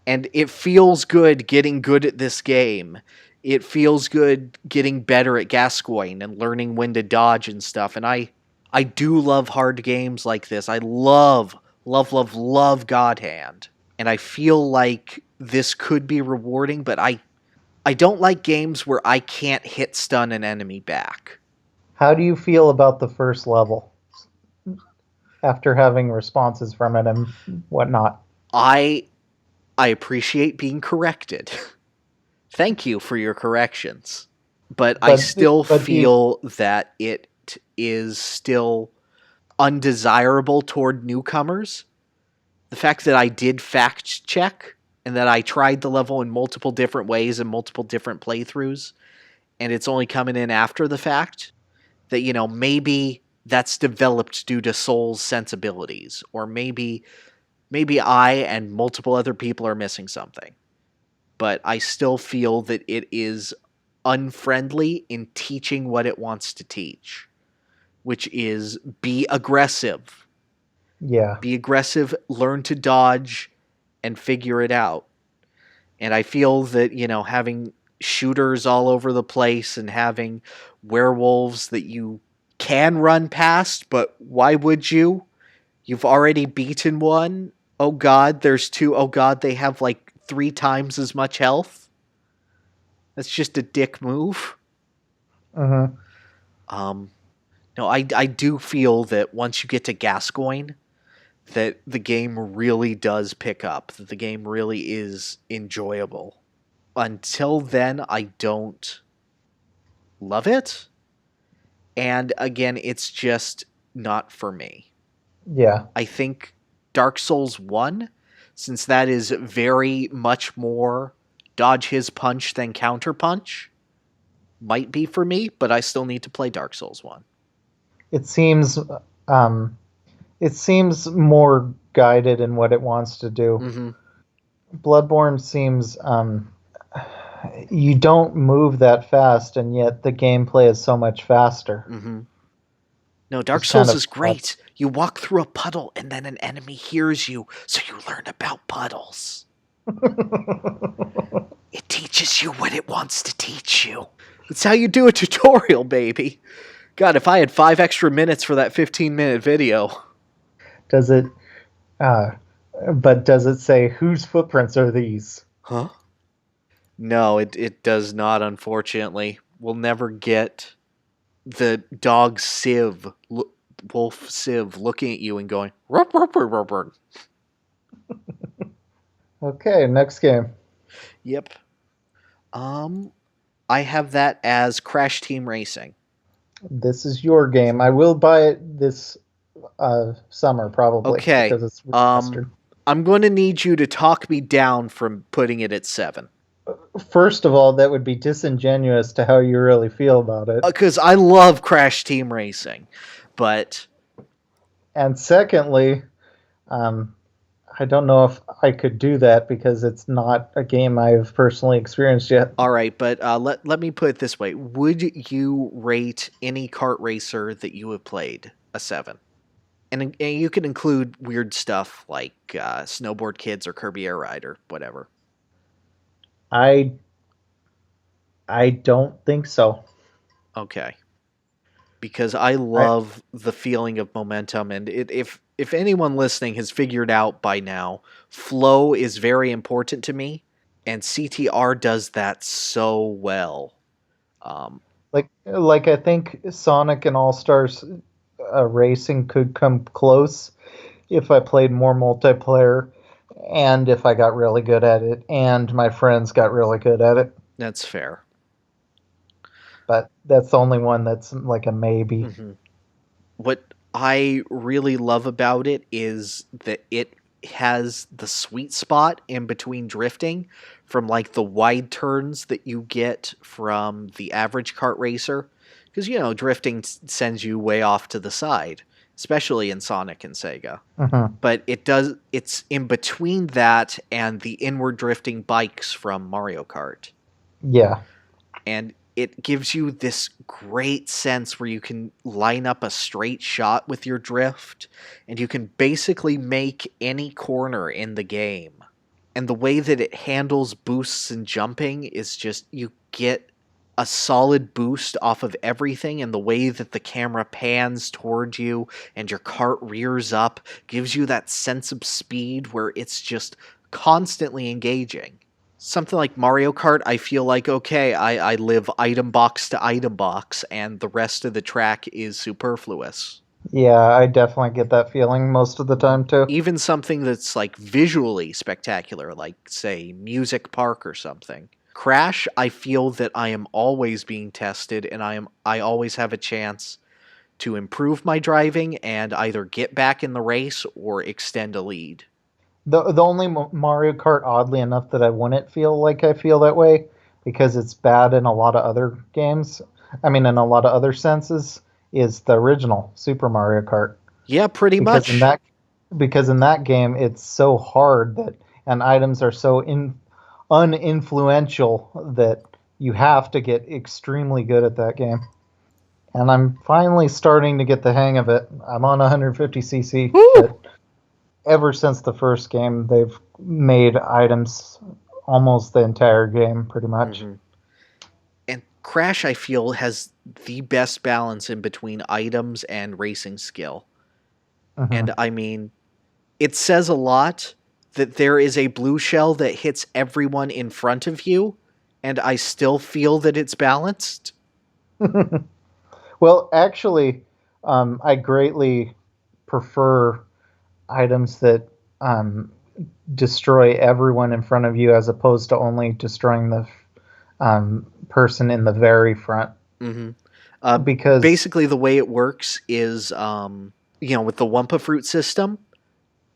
And it feels good getting good at this game. It feels good getting better at Gascoigne and learning when to dodge and stuff. And I do love hard games like this. I love God Hand. And I feel like this could be rewarding, but I don't like games where I can't hit stun an enemy back. How do you feel about the first level after having responses from it and whatnot? I appreciate being corrected. Thank you for your corrections. But I still feel that it is still undesirable toward newcomers. The fact that I did fact check and that I tried the level in multiple different ways and multiple different playthroughs, and it's only coming in after the fact, that, you know, maybe that's developed due to Soul's sensibilities, or maybe I and multiple other people are missing something. But I still feel that it is unfriendly in teaching what it wants to teach, which is be aggressive. Yeah. Be aggressive, learn to dodge, and figure it out. And I feel that, you know, having shooters all over the place and having werewolves that you can run past, but why would you? You've already beaten one. Oh god, there's 2. Oh god, they have like 3 times as much health. That's just a dick move. Mm-hmm. No, I do feel that once you get to Gascoigne, that the game really does pick up. That the game really is enjoyable. Until then, I don't love it. And again, it's just not for me. Yeah. I think Dark Souls 1, since that is very much more dodge his punch than counter punch, might be for me, but I still need to play Dark Souls 1. It seems more guided in what it wants to do. Mm-hmm. Bloodborne seems you don't move that fast, and yet the gameplay is so much faster. Mm-hmm. No, Dark Souls is great. You walk through a puddle, and then an enemy hears you, so you learn about puddles. It teaches you what it wants to teach you. That's how you do a tutorial, baby. God, if I had 5 extra minutes for that 15-minute video. Does it... but does it say, whose footprints are these? Huh? No, it does not, unfortunately. We'll never get the dog Civ, Wolf Civ, looking at you and going, rup, rup, rup, rup, rup. Okay, next game. Yep. I have that as Crash Team Racing. This is your game. I will buy it this summer, probably. Okay. Because it's remastered. I'm going to need you to talk me down from putting it at 7. First of all, that would be disingenuous to how you really feel about it. Because I love Crash Team Racing, but... And secondly, I don't know if I could do that because it's not a game I've personally experienced yet. All right, but let me put it this way. Would you rate any kart racer that you have played a 7? And you can include weird stuff like Snowboard Kids or Kirby Air Ride or whatever. I don't think so. Okay. Because I love the feeling of momentum, and if anyone listening has figured out by now, flow is very important to me, and CTR does that so well. Like I think Sonic and All-Stars Racing could come close if I played more multiplayer, and if I got really good at it, and my friends got really good at it. That's fair. but that's the only one that's like a maybe. Mm-hmm. What I really love about it is that it has the sweet spot in between drifting from like the wide turns that you get from the average kart racer. Because, drifting sends you way off to the side, especially in Sonic and Sega. Mm-hmm. But it's in between that and the inward drifting bikes from Mario Kart. Yeah. And it gives you this great sense where you can line up a straight shot with your drift, and you can basically make any corner in the game. And the way that it handles boosts and jumping is just, you get a solid boost off of everything, and the way that the camera pans toward you and your cart rears up gives you that sense of speed where it's just constantly engaging. Something like Mario Kart, I feel like, okay, I live item box to item box, and the rest of the track is superfluous. Yeah, I definitely get that feeling most of the time too. Even something that's like visually spectacular, like, say, Music Park or something. Crash, I feel that I am always being tested, and I always have a chance to improve my driving and either get back in the race or extend a lead. The only Mario Kart, oddly enough, that I wouldn't feel like I feel that way because it's bad in a lot of other games. I mean, in a lot of other senses, is the original Super Mario Kart. Yeah, pretty Because in much. that game, it's so hard that and items are so uninfluential that you have to get extremely good at that game. And I'm finally starting to get the hang of it. I'm on 150cc, but ever since the first game, they've made items almost the entire game, pretty much. Mm-hmm. And Crash, I feel, has the best balance in between items and racing skill. Mm-hmm. And I mean, it says a lot that there is a blue shell that hits everyone in front of you, and I still feel that it's balanced. Well, actually, I greatly prefer items that destroy everyone in front of you as opposed to only destroying the person in the very front. Mm-hmm. Because Basically, the way it works is, with the Wumpa Fruit system,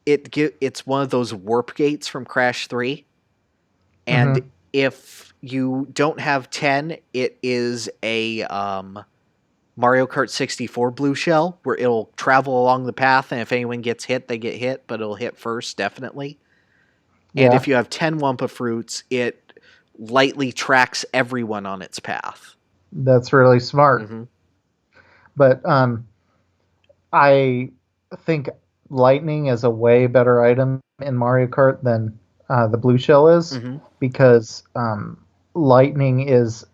it's one of those warp gates from Crash 3. And mm-hmm. if you don't have 10, it is a Mario Kart 64 blue shell where it'll travel along the path, and if anyone gets hit, they get hit, but it'll hit first, definitely. And Yeah, if you have 10 Wumpa Fruits, it lightly tracks everyone on its path. that's really smart. Mm-hmm. But I think lightning is a way better item in Mario Kart than the blue shell is Mm-hmm. because lightning is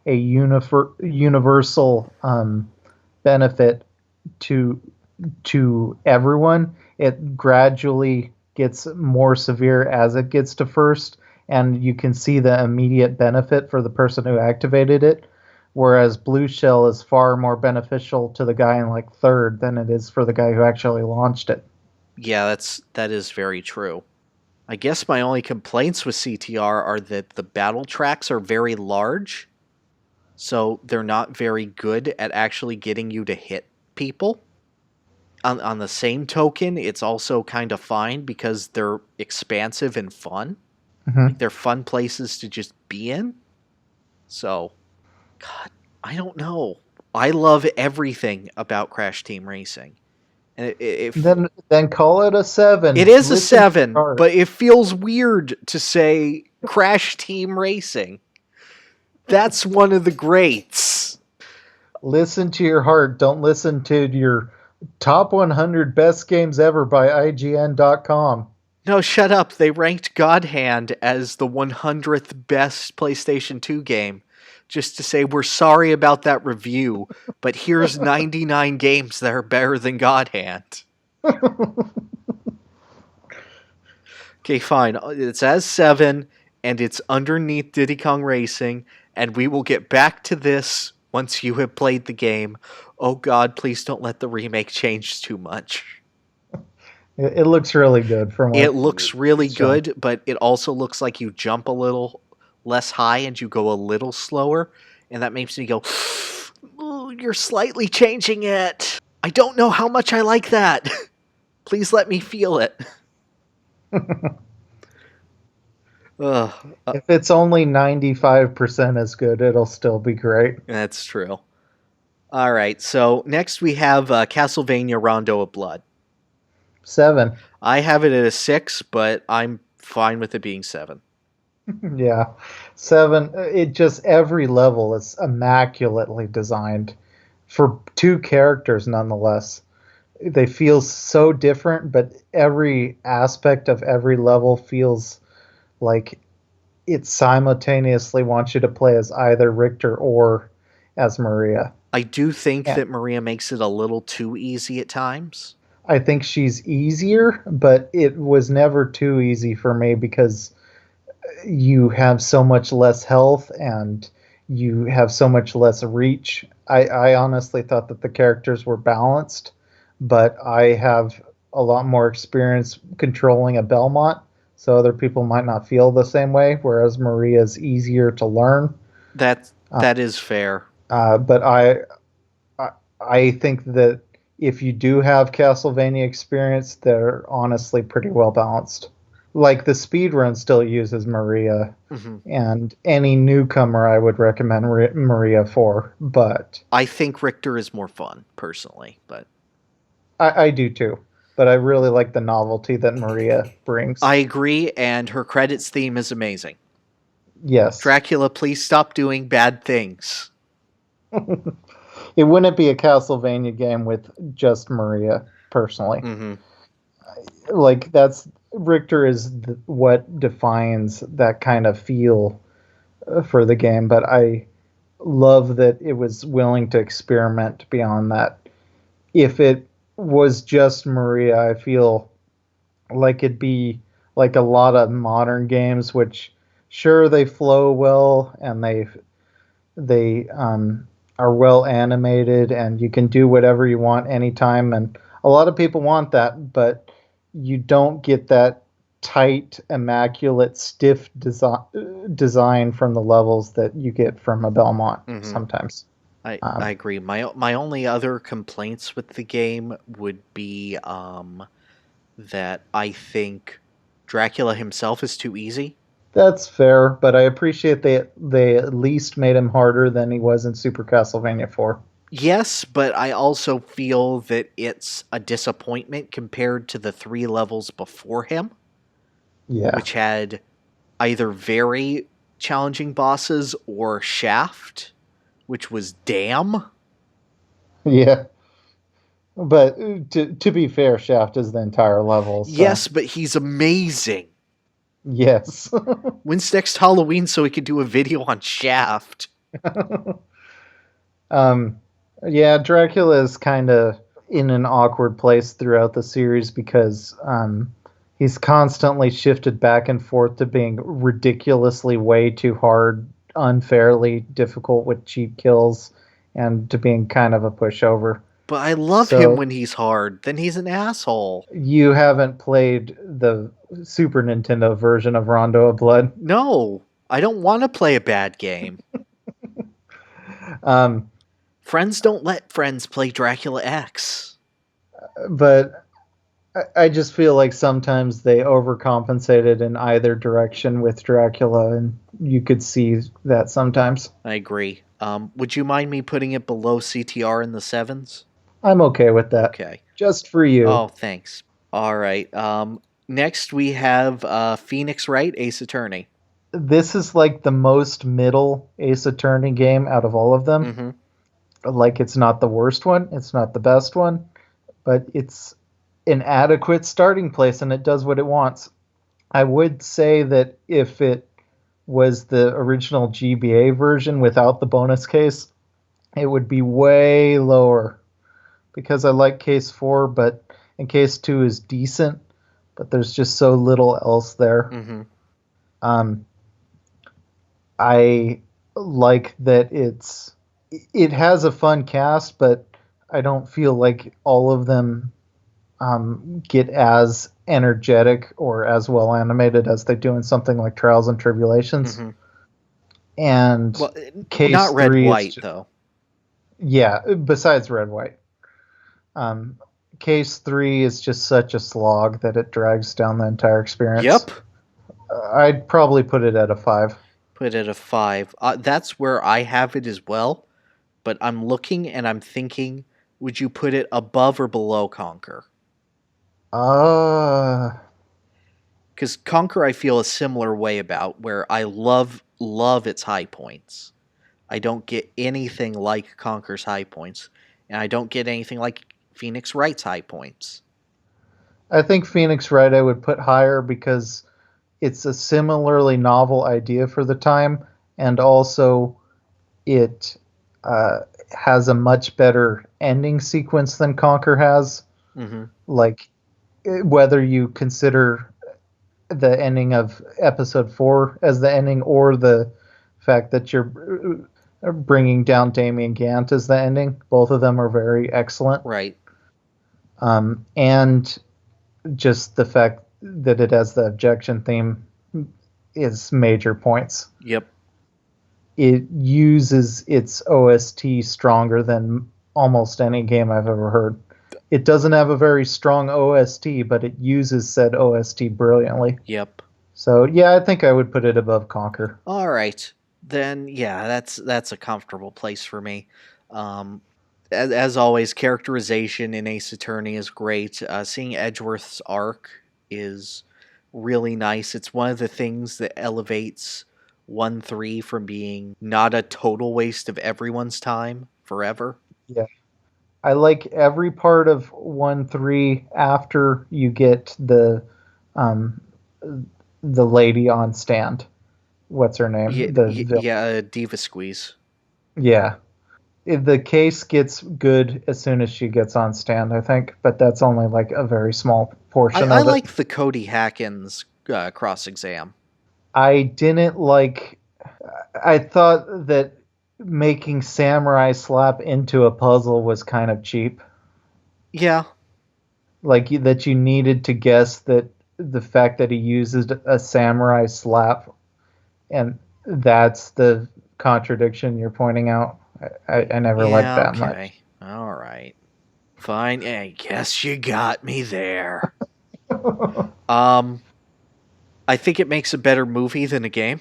a universal benefit to everyone. It gradually gets more severe as it gets to first, and you can see the immediate benefit for the person who activated it. Whereas blue shell is far more beneficial to the guy in like third than it is for the guy who actually launched it. Yeah, that is very true. I guess my only complaints with CTR are that the battle tracks are very large, so they're not very good at actually getting you to hit people. On the same token, it's also kind of fine because they're expansive and fun. Like, Mm-hmm. they're fun places to just be in. So, God, I don't know. I love everything about Crash Team Racing. And if Then call it a 7. it is a Listen to 7, your heart. but it feels weird to say Crash Team Racing. That's one of the greats. Listen to your heart. Don't listen to your top 100 best games ever by IGN.com. No, shut up. They ranked God Hand as the 100th best PlayStation 2 game. Just to say, we're sorry about that review, but here's 99 games that are better than God Hand. Okay, fine. It's as 7, and it's underneath Diddy Kong Racing, and we will get back to this once you have played the game. Oh God, please don't let the remake change too much. It looks really good from It what looks really it's shown. good, but it also looks like you jump a little less high and you go a little slower. and that makes me go, "Ooh, you're slightly changing it. I don't know how much I like that. Please let me feel it." If it's only 95% as good, it'll still be great. That's true. All right, so next we have Castlevania Rondo of Blood. 7. I have it at a 6, but I'm fine with it being 7. Yeah. 7. It just, every level is immaculately designed for 2 characters nonetheless. They feel so different, but every aspect of every level feels like it simultaneously wants you to play as either Richter or as Maria. I do think Yeah. that Maria makes it a little too easy at times. I think she's easier, but it was never too easy for me because you have so much less health and you have so much less reach. I honestly thought that the characters were balanced, but I have a lot more experience controlling a Belmont, so other people might not feel the same way, whereas Maria's easier to learn. That is fair. But I think that if you do have Castlevania experience, they're honestly pretty well balanced. Like the speedrun still uses Maria, and any newcomer I would recommend Maria for, but I think Richter is more fun, personally, but I do too. But I really like the novelty that Maria brings. I agree, and her credits theme is amazing. Yes. Dracula, please stop doing bad things. It wouldn't be a Castlevania game with just Maria, personally. Like, that's Richter is what defines that kind of feel for the game, but I love that it was willing to experiment beyond that. If it was just Maria, I feel like it'd be like a lot of modern games, which sure they flow well and they are well animated and you can do whatever you want anytime, and a lot of people want that, but you don't get that tight, immaculate, stiff design from the levels that you get from a Belmont sometimes. I agree. My only other complaints with the game would be that I think Dracula himself is too easy. That's fair, but I appreciate they at least made him harder than he was in Super Castlevania 4. Yes, but I also feel that it's a disappointment compared to the 3 levels before him. Yeah. Which had either very challenging bosses or Shaft, which was damn. Yeah. But to be fair, Shaft is the entire level. So. Yes, but he's amazing. Yes. When's next Halloween so we can do a video on Shaft? Yeah, Dracula is kind of in an awkward place throughout the series because he's constantly shifted back and forth to being ridiculously way too hard, unfairly difficult with cheap kills, and to being kind of a pushover. But I love him when he's hard. Then he's an asshole. You haven't played the Super Nintendo version of Rondo of Blood? No, I don't want to play a bad game. Friends don't let friends play Dracula X. But I just feel like sometimes they overcompensated in either direction with Dracula, and you could see that sometimes. I agree. Would you mind me putting it below CTR in the 7s? I'm okay with that. Okay. Just for you. Oh, thanks. All right. Next we have Phoenix Wright, Ace Attorney. This is like the most middle Ace Attorney game out of all of them. Like, it's not the worst one, it's not the best one, but it's an adequate starting place and it does what it wants. I would say that if it was the original GBA version without the bonus case, it would be way lower. Because I like Case 4, and Case 2 is decent, but there's just so little else there. I like that it has a fun cast, but I don't feel like all of them get as energetic or as well animated as they do in something like Trials and Tribulations. and Well, Case not red 3 is white just, though. yeah, besides red white. Um, Case 3 is just such a slog that it drags down the entire experience. Yep. I'd probably put it at a 5. Put it at a 5. That's where I have it as well. But I'm looking and I'm thinking, would you put it above or below Conquer? Uh, Because Conquer I feel a similar way about, where I love its high points. I don't get anything like Conquer's high points, and I don't get anything like Phoenix Wright's high points. I think Phoenix Wright I would put higher because it's a similarly novel idea for the time, and also it has a much better ending sequence than Conquer has. Mm-hmm. Like, whether you consider the ending of episode 4 as the ending, or the fact that you're bringing down Damien Gant as the ending, both of them are very excellent. Right. And just the fact that it has the objection theme is major points. Yep. It uses its OST stronger than almost any game I've ever heard. It doesn't have a very strong OST, but it uses said OST brilliantly. Yep. So yeah, I think I would put it above Conquer. All right. Then yeah, that's a comfortable place for me. As always, characterization in Ace Attorney is great. Seeing Edgeworth's arc is really nice. It's one of the things that elevates 1-3 from being not a total waste of everyone's time forever. Yeah. I like every part of 1-3 after you get um, the lady on stand. What's her name? Yeah, Diva Squeeze. Yeah. The case gets good as soon as she gets on stand, I think, but that's only like a very small portion I of it. like the Cody Hackins cross exam. I didn't like. I thought that making Samurai Slap into a puzzle was kind of cheap. Yeah. Like that you needed to guess that the fact that he uses a Samurai Slap, and that's the contradiction you're pointing out. I never liked that much. All right. Fine. I guess you got me there. I think it makes a better movie than a game.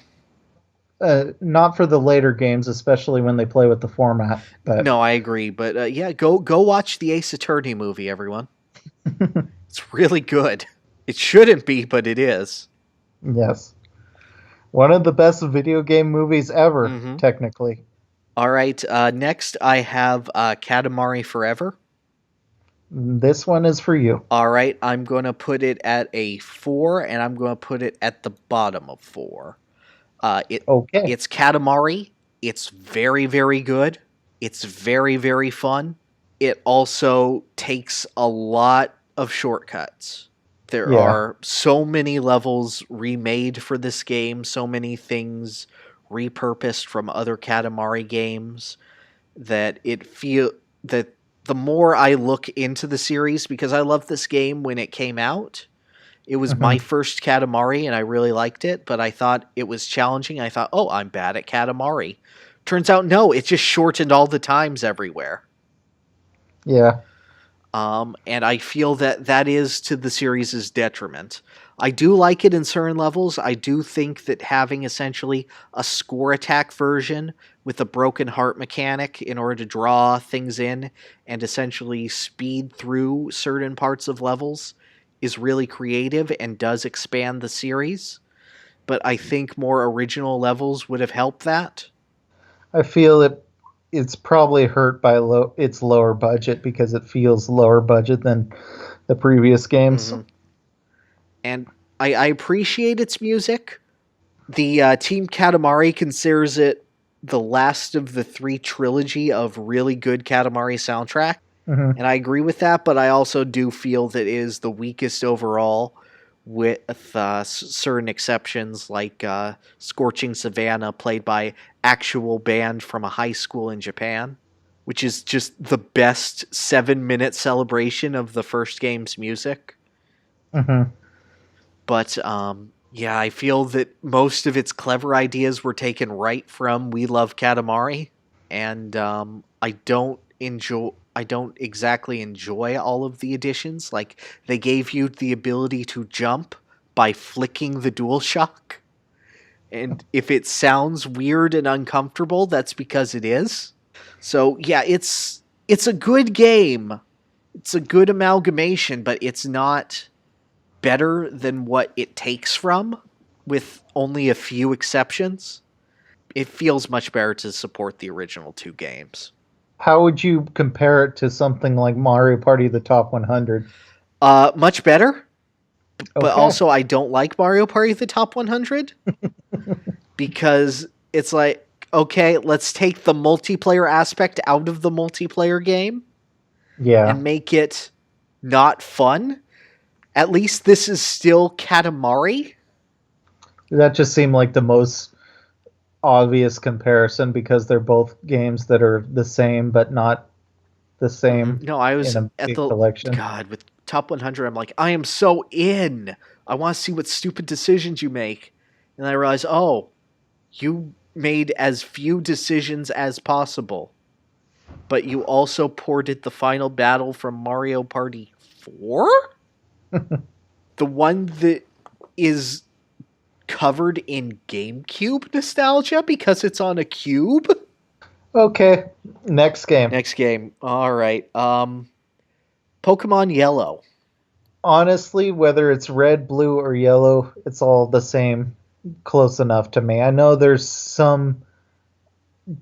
Not for the later games, especially when they play with the format. But No, I agree. But yeah, go watch the Ace Attorney movie, everyone. It's really good. It shouldn't be, but it is. Yes, one of the best video game movies ever, Mm-hmm. technically. All right. Next, I have Katamari Forever. This one is for you. All right. I'm going to put it at a 4, and I'm going to put it at the bottom of 4. Okay. It's Katamari. It's very, very good. It's very, very fun. It also takes a lot of shortcuts. There are so many levels remade for this game, so many things repurposed from other Katamari games that that the more I look into the series, because I loved this game when it came out. It was my first Katamari, and I really liked it, but I thought it was challenging. I thought, oh, I'm bad at Katamari. Turns out, no, it just shortened all the times everywhere. Yeah. And I feel that is to the series' detriment. I do like it in certain levels. I do think that having essentially a score attack version with a broken heart mechanic in order to draw things in and essentially speed through certain parts of levels is really creative and does expand the series. But I think more original levels would have helped that. I feel it's probably hurt by its lower budget because it feels lower budget than the previous games. Mm-hmm. And I appreciate its music. The Team Katamari considers it the last of the 3 trilogy of really good Katamari soundtrack. Mm-hmm. And I agree with that, but I also do feel that it is the weakest overall, with certain exceptions like Scorching Savannah, played by actual band from a high school in Japan, which is just the best 7-minute celebration of the first game's music. Mm-hmm. But Yeah, I feel that most of its clever ideas were taken right from We Love Katamari, and I don't exactly enjoy all of the additions. Like they gave you the ability to jump by flicking the DualShock, and if it sounds weird and uncomfortable, that's because it is. So yeah, it's a good game. It's a good amalgamation, but it's not better than what it takes from, with only a few exceptions. It feels much better to support the original two games. How would you compare it to something like Mario Party the Top 100? Much better, but Okay. also I don't like Mario Party the Top 100 because it's like, okay, let's take the multiplayer aspect out of the multiplayer game Yeah. and make it not fun. At least this is still Katamari. That just seemed like the most obvious comparison because they're both games that are the same but not the same No, I in was a at big the collection. God with top 100. I'm like, I am so in. I want to see what stupid decisions you make, and I realize, oh, you made as few decisions as possible, but you also ported the final battle from Mario Party 4, the one that is covered in GameCube nostalgia because it's on a cube. Okay, next game. Next game. All right. Pokemon Yellow. Honestly, whether it's red, blue, or yellow, it's all the same, close enough to me. I know there's some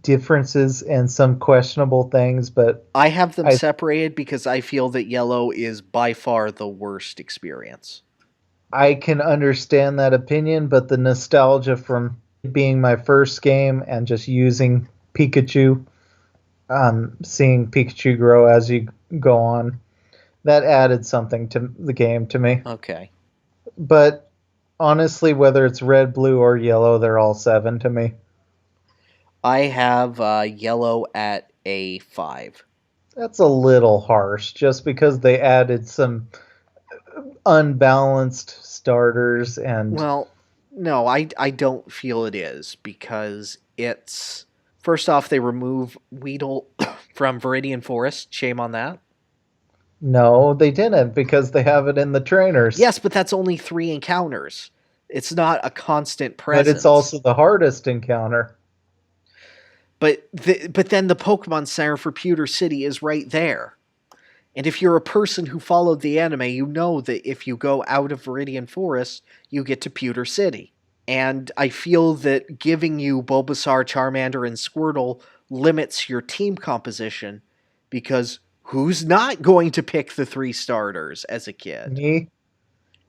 differences and some questionable things, but I have them I separated because I feel that Yellow is by far the worst experience. I can understand that opinion, but the nostalgia from being my first game and just using Pikachu, seeing Pikachu grow as you go on, that added something to the game to me. Okay. But honestly, whether it's red, blue, or yellow, they're all seven to me. I have Yellow at a 5. That's a little harsh, just because they added some unbalanced starters and Well, no, I don't feel it is because it's. First off, they remove Weedle from Viridian Forest. Shame on that. no, they didn't because they have it in the trainers. Yes, but that's only 3 encounters. It's not a constant But it's presence. also the hardest encounter. But then the Pokemon Center for Pewter City is right there. And if you're a person who followed the anime, you know that if you go out of Viridian Forest, you get to Pewter City. And I feel that giving you Bulbasaur, Charmander, and Squirtle limits your team composition because who's not going to pick the 3 starters as a kid? Me,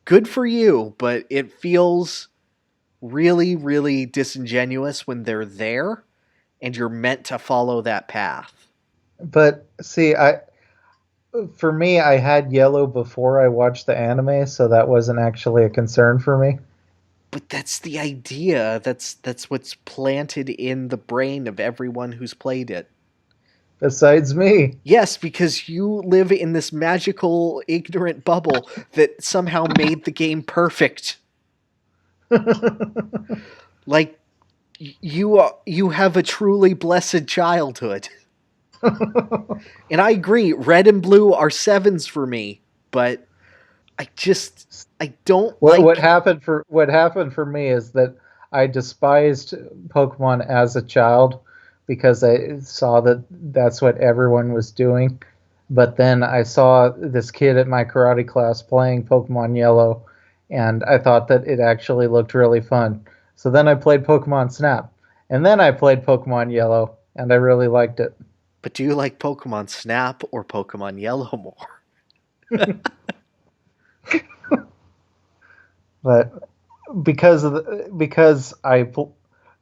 Good for you, but it feels really, really disingenuous when they're there and you're meant to follow that path. but see, I for me, I had yellow before I watched the anime, so that wasn't actually a concern for me. But that's the idea. That's what's planted in the brain of everyone who's played it. Besides me, Yes, because you live in this magical, ignorant bubble that somehow made the game perfect. Like you have a truly blessed childhood. And I agree, red and blue are sevens for me, but I don't like. what happened for me is that I despised Pokemon as a child because I saw that that's what everyone was doing. But then I saw this kid at my karate class playing Pokemon Yellow, and I thought that it actually looked really fun. So then I played Pokemon Snap, and then I played Pokemon Yellow, and I really liked it. But do you like Pokemon Snap or Pokemon Yellow more? But because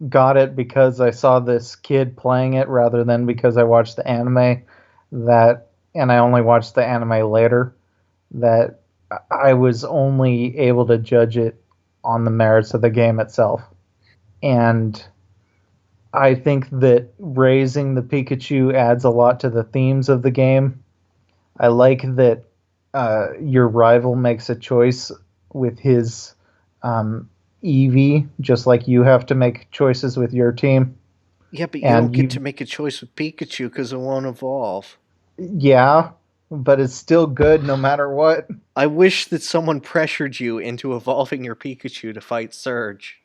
got it because I saw this kid playing it rather than because I watched the anime, that and I only watched the anime later, that I was only able to judge it on the merits of the game itself. And I think that raising the Pikachu adds a lot to the themes of the game. I like that your rival makes a choice with his um, Eevee, just like you have to make choices with your team. Yeah, but you don't And get to make a choice with Pikachu because it won't evolve. yeah, but it's still good no matter what. I wish that someone pressured you into evolving your Pikachu to fight Surge.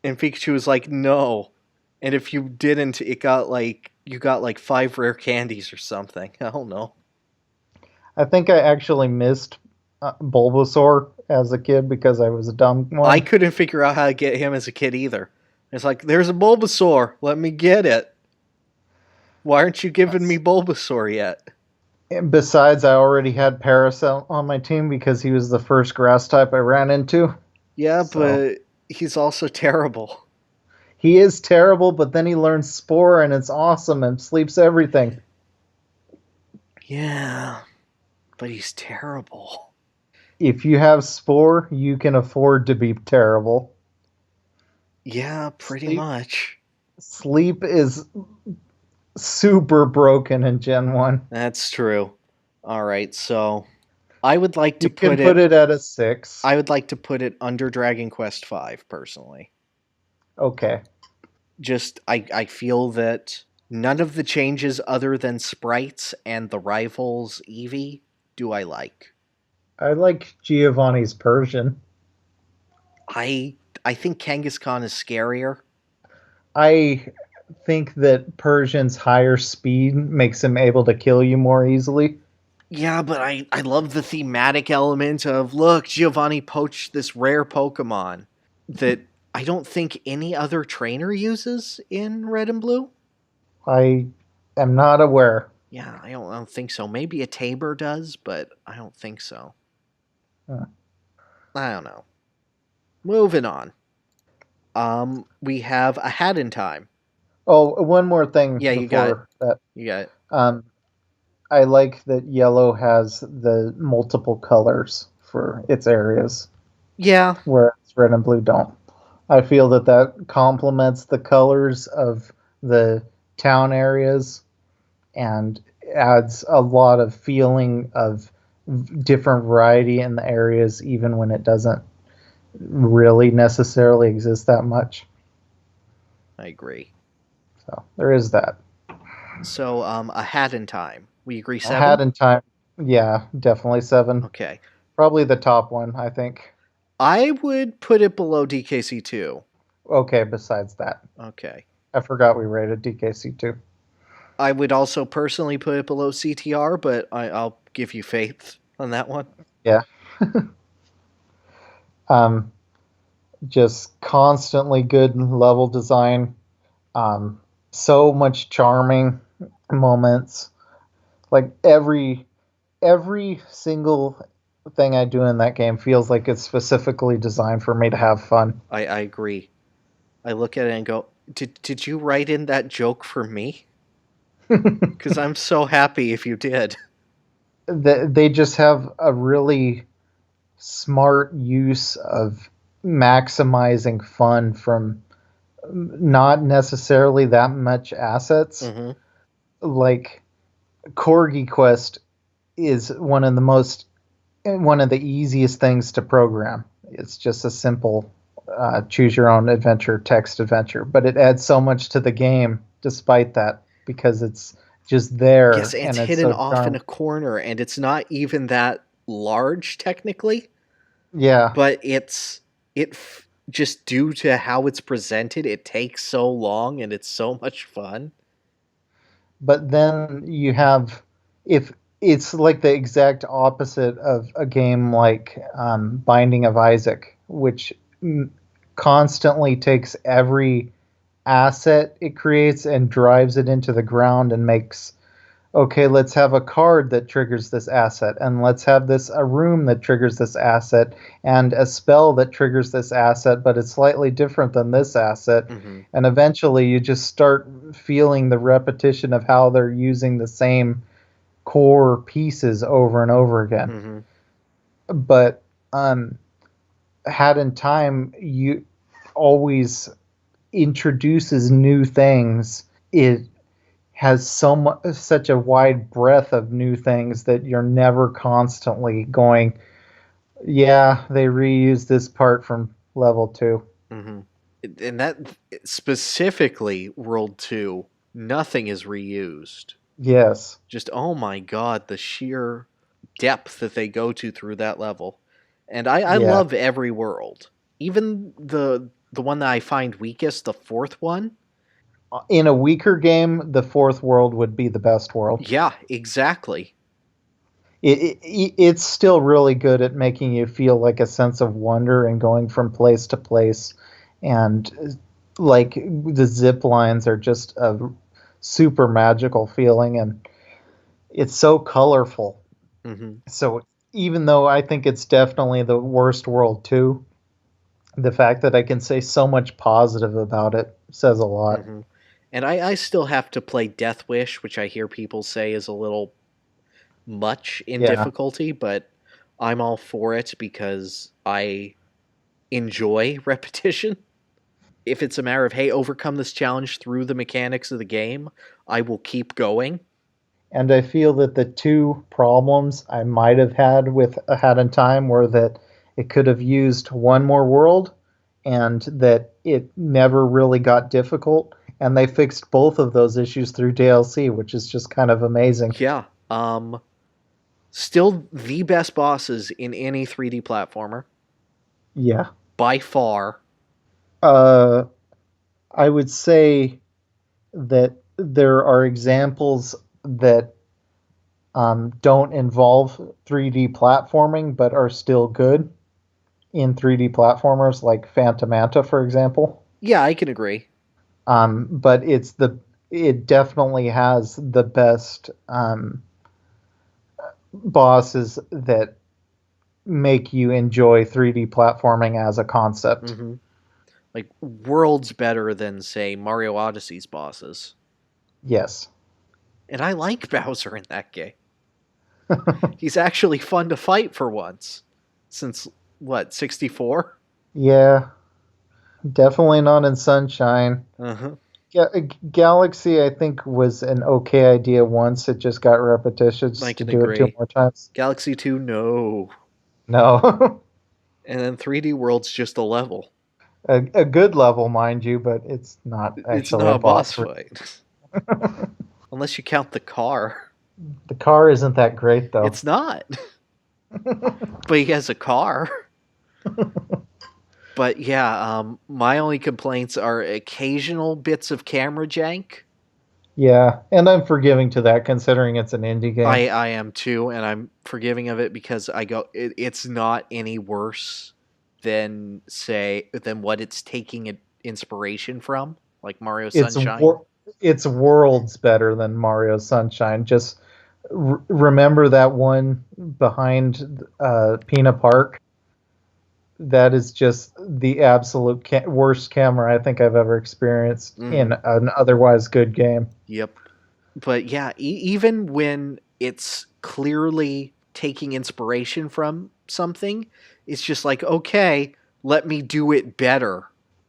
And Pikachu was like, no. And if you didn't, you got like 5 rare candies or something. I don't know. I think I actually missed Bulbasaur as a kid because I was a dumb I one. couldn't figure out how to get him as a kid either. It's like, there's a Bulbasaur. Let me get it. Why aren't you giving me Bulbasaur yet? And besides, I already had Parasol on my team because he was the first grass type I ran into. Yeah, So but he's also terrible. he is terrible, but then he learns Spore and it's awesome and sleeps everything. Yeah, but he's terrible. If you have Spore, you can afford to be terrible. Yeah, pretty Sleep much. Sleep is super broken in Gen 1. That's true. All right, so I would like to You can put put it it at a 6. I would like to put it under Dragon Quest V personally. Okay. Just I feel that none of the changes other than sprites and the rivals Eevee do I like. I like Giovanni's Persian. I I think Kangaskhan is scarier. I think that Persian's higher speed makes him able to kill you more easily. Yeah, but I love the thematic element of look, Giovanni poached this rare Pokemon that I don't think any other trainer uses in Red and Blue. I am not aware. Yeah, I don't think so. Maybe a Tabor does, but I don't think so. Huh. I don't know. Moving on. We have a Hat in Time. Oh, one more thing Yeah, you got it. before that. You got it. Um, I like that yellow has the multiple colors for its areas, Yeah, whereas red and blue don't. I feel that that complements the colors of the town areas and adds a lot of feeling of different variety in the areas, even when it doesn't really necessarily exist that much. I agree. So there is that. So, a Hat in Time. We agree I had 7? in time, yeah, definitely 7. Okay. Probably the top one, I think. I would put it below DKC2. Okay, besides that, Okay. I forgot we rated DKC2. I would also personally put it below CTR, but I'll give you faith on that one. Yeah. um, just constantly good level design. So much charming moments. Like every single thing I do in that game feels like it's specifically designed for me to have fun. I agree. I look at it and go, did you write in that joke for me? Because I'm so happy if you did. They just have a really smart use of maximizing fun from not necessarily that much assets. Mm-hmm. Like Corgi Quest is one of the easiest things to program. It's just a simple choose your own adventure text adventure, but it adds so much to the game despite that because it's just Yes, there it's and it's hidden so off in charming. a corner, and it's not even that large technically, Yeah, but just due to how it's presented, it takes so long and it's so much fun. but then you have if it's like the exact opposite of a game like Binding of Isaac, which constantly takes every asset it creates and drives it into the ground and makes okay, let's have a card that triggers this asset, and let's have this a room that triggers this asset, and a spell that triggers this asset, but it's slightly different than this asset. Mm-hmm. And eventually, you just start feeling the repetition of how they're using the same core pieces over and over again. Mm-hmm. But had in time, you always introduces new things. It has such a wide breadth of new things that you're never constantly going, Yeah, they reused this part from level 2. Hmm. And that specifically World 2, nothing is reused. Yes. Just, oh my god, the sheer depth that they go to through that level. And I Yeah. love every world. Even the one that I find weakest, the fourth one. In a weaker game, the fourth world would be the best world. Yeah, exactly. It's still really good at making you feel like a sense of wonder and going from place to place. And like the zip lines are just a super magical feeling. And it's so colorful. Hmm. So even though I think it's definitely the worst world too, the fact that I can say so much positive about it says a lot. Hmm. And I still have to play Death Wish, which I hear people say is a little much in Yeah. difficulty, but I'm all for it because I enjoy repetition. If it's a matter of, hey, overcome this challenge through the mechanics of the game, I will keep going. And I feel that the two problems I might have had with A Hat in Time were that it could have used one more world and that it never really got difficult. And they fixed both of those issues through DLC, which is just kind of amazing. Yeah. Still the best bosses in any 3D platformer Yeah. by far. Uh, I would say that there are examples that don't involve 3D platforming but are still good in 3D platformers, like Phantom Manta, for example. Yeah, I can agree. But it definitely has the best bosses that make you enjoy 3D platforming as a concept. Hmm. Like worlds better than say Mario Odyssey's bosses. Yes. And I like Bowser in that game. He's actually fun to fight for once. Since what, 64? Yeah, definitely not in Sunshine. Uh-huh. Galaxy, I think, was an okay idea once. It just got repetitious I to can do it two agree. more times. Galaxy 2, no. No. And then 3D World's just a level. A good level, mind you, but it's not It's actually not a a boss boss. fight. Unless you count the car. The car isn't that great, though. It's not. But he has a car. But yeah, my only complaints are occasional bits of camera jank. Yeah, and I'm forgiving to that considering it's an indie game. I am too, and I'm forgiving of it because it's not any worse than than what it's taking inspiration from, like Mario It's Sunshine. it's worlds better than Mario Sunshine. Just remember that one behind Peanut Park. That is just the absolute worst camera I think I've ever experienced Hmm. in an otherwise good game. Yep. But yeah, even when it's clearly taking inspiration from something, it's just like, okay, let me do it better.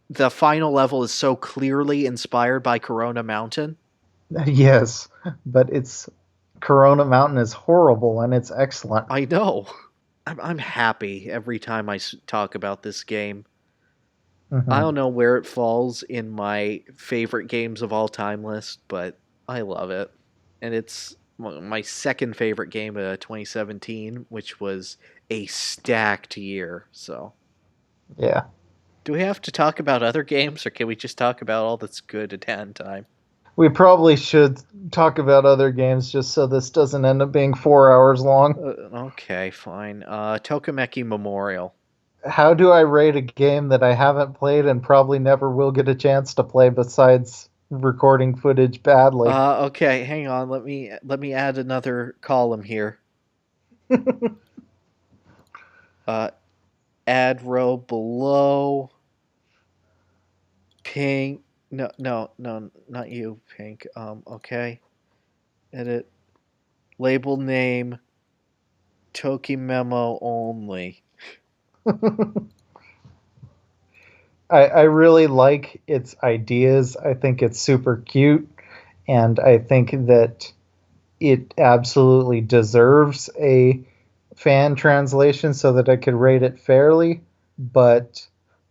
The final level is so clearly inspired by Corona Mountain. Yes, but it's Corona Mountain is horrible and it's excellent. I know. I'm happy every time I talk about this game. I Hmm. don't know where it falls in my favorite games of all time list, but I love it. And it's my second favorite game of 2017, which was a stacked year. So, Yeah. do we have to talk about other games, or can we just talk about all that's good at hand time? We probably should talk about other games just so this doesn't end up being 4 hours long. Okay, fine. Tokameki Memorial. How do I rate a game that I haven't played and probably never will get a chance to play besides recording footage badly? Okay, hang on. Let me add another column here. Uh, add row below. Pink. No, no, no, not you, Pink. Okay. Edit. Label name. Toki memo only. I really like its ideas. I think it's super cute, and I think that it absolutely deserves a fan translation so that I could rate it fairly, but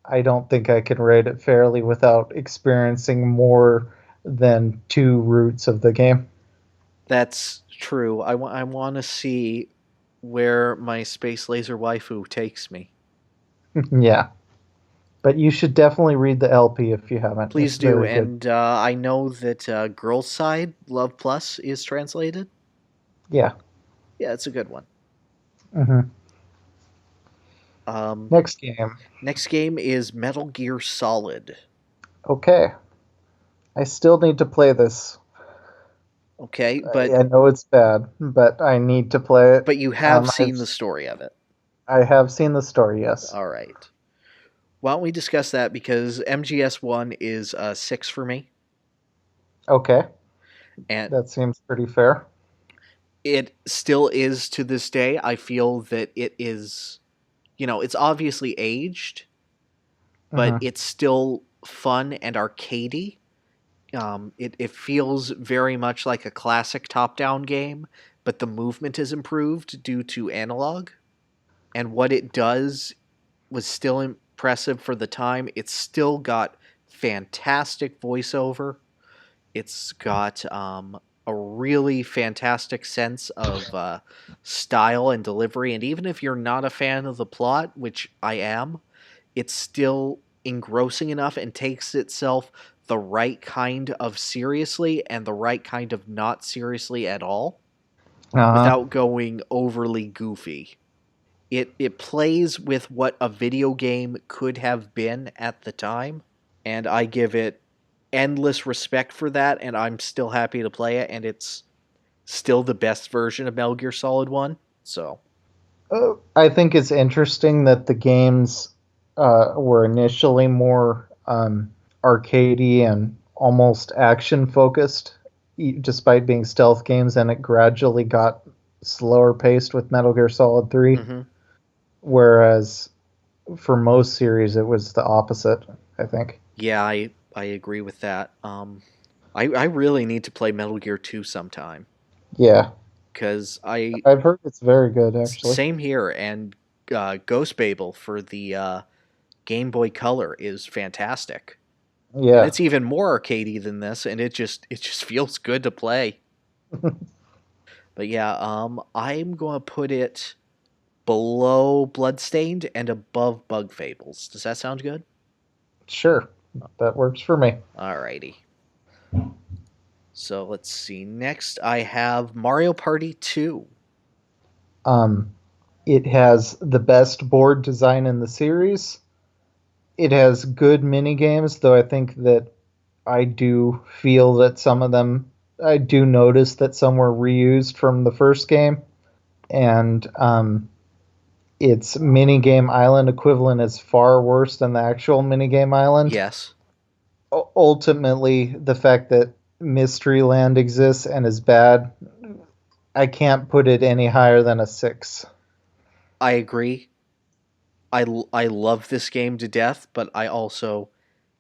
I don't think I can rate it fairly without experiencing more than two routes of the game. That's true. I want to see where my space laser waifu takes me. Yeah. But you should definitely read the LP if you haven't. Please It's do. very good. And I know that Girls Side Love Plus is translated. Yeah. Yeah, it's a good one. Hmm. Um, Next game. Next game is Metal Gear Solid. Okay. I still need to play this. Okay, I know it's bad, but I need to play it. but you have I've seen the story of it. I have seen the story. Yes. All right. Why don't we discuss that, because MGS1 is a 6 for me, Okay. and That seems pretty fair. it still is to this day. I feel that it is, it's obviously aged, but Hmm. it's still fun and arcadey. It feels very much like a classic top-down game, but the movement is improved due to analog. And what it does was still impressive for the time. It's still got fantastic voiceover. It's got a really fantastic sense of style and delivery. And even if you're not a fan of the plot, which I am, it's still engrossing enough and takes itself the right kind of seriously and the right kind of not seriously at all Uh huh. without going overly goofy. It plays with what a video game could have been at the time, and I give it endless respect for that, and I'm still happy to play it, and it's still the best version of Metal Gear Solid 1. So, I think it's interesting that the games were initially more arcadey and almost action focused, despite being stealth games, and it gradually got slower paced with Metal Gear Solid 3. mm-hmm. Whereas for most series, it was the opposite, I think. Yeah, I agree with that. I really need to play Metal Gear 2 sometime, Yeah, because I I've heard it's very good, actually. same here, and Ghost Babel for the Game Boy Color is fantastic. And Yeah, it's even more arcadey than this, and it just feels good to play. But yeah, I'm gonna put it below Bloodstained and above Bug Fables. Does that sound good? sure. That works for me. Alrighty. So let's see. Next, I have Mario Party 2. Um, it has the best board design in the series. It has good mini games, though I think that I do feel that some of them, I do notice that some were reused from the first game, and its minigame island equivalent is far worse than the actual minigame island. Yes, Ultimately, the fact that Mystery Land exists and is bad, I can't put it any higher than a 6. I agree. I love this game to death, but I also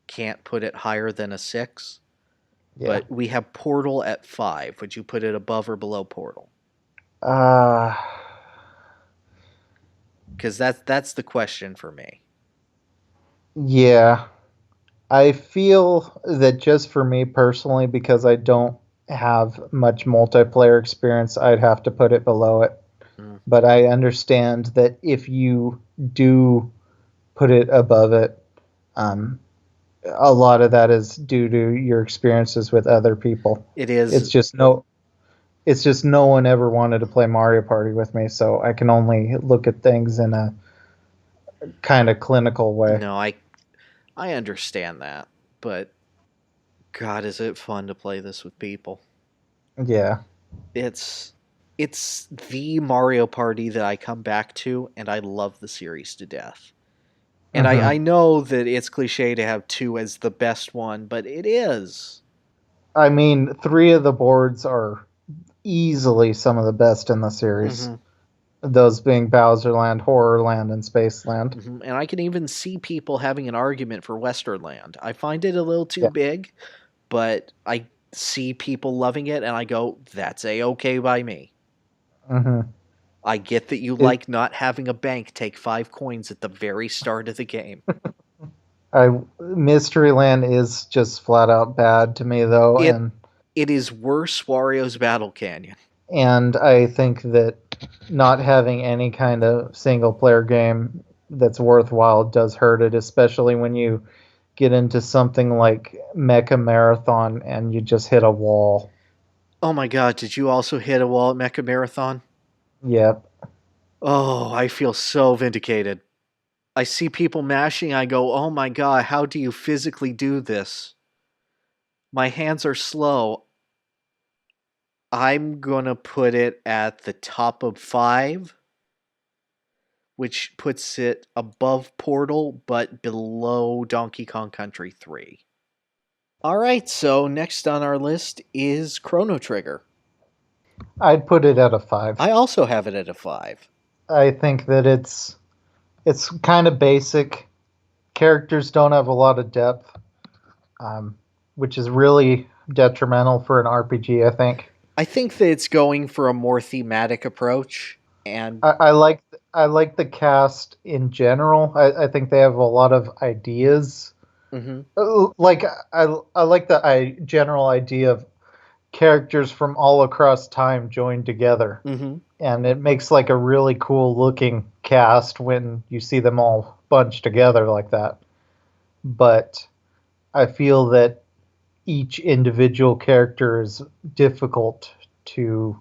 can't put it higher than a 6. Yeah. But we have Portal at 5. Would you put it above or below Portal? Uh, Because that's the question for me. yeah. I feel that just for me personally, because I don't have much multiplayer experience, I'd have to put it below it. Mm. But I understand that if you do put it above it, um, a lot of that is due to your experiences with other people. It It's is. just no, it's just no one ever wanted to play Mario Party with me, so I can only look at things in a kind of clinical way. No, I understand that, but God, is it fun to play this with people? Yeah. It's it's the Mario Party that I come back to, and I love the series to death. And I Hmm. know that it's cliche to have 2 as the best one, but it is. I mean, three of the boards are easily some of the best in the series. Mm-hmm. Those being Bowserland, Horrorland, and Spaceland. Mm-hmm. And I can even see people having an argument for Westernland. I find it a little too Yeah. big, but I see people loving it, and I go, that's a okay by me. Hmm. I get that you like not having a bank take 5 coins at the very start of the game. Mysteryland is just flat out bad to me, though, It is worse Wario's Battle Canyon. And I think that not having any kind of single player game that's worthwhile does hurt it, especially when you get into something like Mecha Marathon and you just hit a wall. Oh my god, did you also hit a wall at Mecha Marathon? Yep. Oh, I feel so vindicated. I see people mashing, I go, oh my god, how do you physically do this? My hands are slow. I'm gonna put it at the top of 5, which puts it above Portal, but below Donkey Kong Country 3. Alright, so next on our list is Chrono Trigger. I'd put it at a 5. I also have it at a 5. I think that it's kind of basic. Characters don't have a lot of depth, which is really detrimental for an RPG, I think. I think that it's going for a more thematic approach, and I like the cast in general. I think they have a lot of ideas. Like I like the general idea of characters from all across time joined together, and it makes like a really cool looking cast when you see them all bunched together like that. But I feel that each individual character is difficult to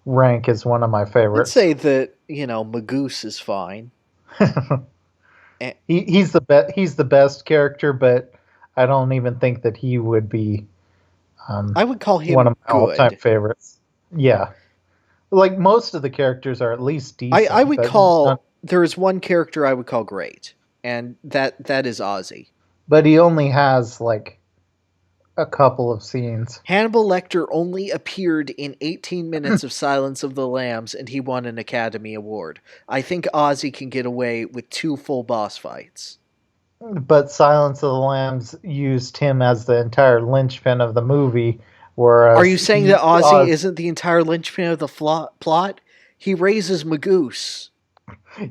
rank as one of my favorites. Let's say that, Magoose is fine. He's the best character, but I don't even think that he would be I would call him one of my good. all-time favorites. Yeah. Like, most of the characters are at least decent. I would call... There is one character I would call great, and that is Ozzy. But he only has, like, a couple of scenes. Hannibal Lecter only appeared in 18 minutes of Silence of the Lambs, and he won an Academy Award. I think Ozzy can get away with 2 full boss fights. But Silence of the Lambs used him as the entire linchpin of the movie, whereas... Are you saying that Ozzy isn't the entire linchpin of the plot? He raises Magoose.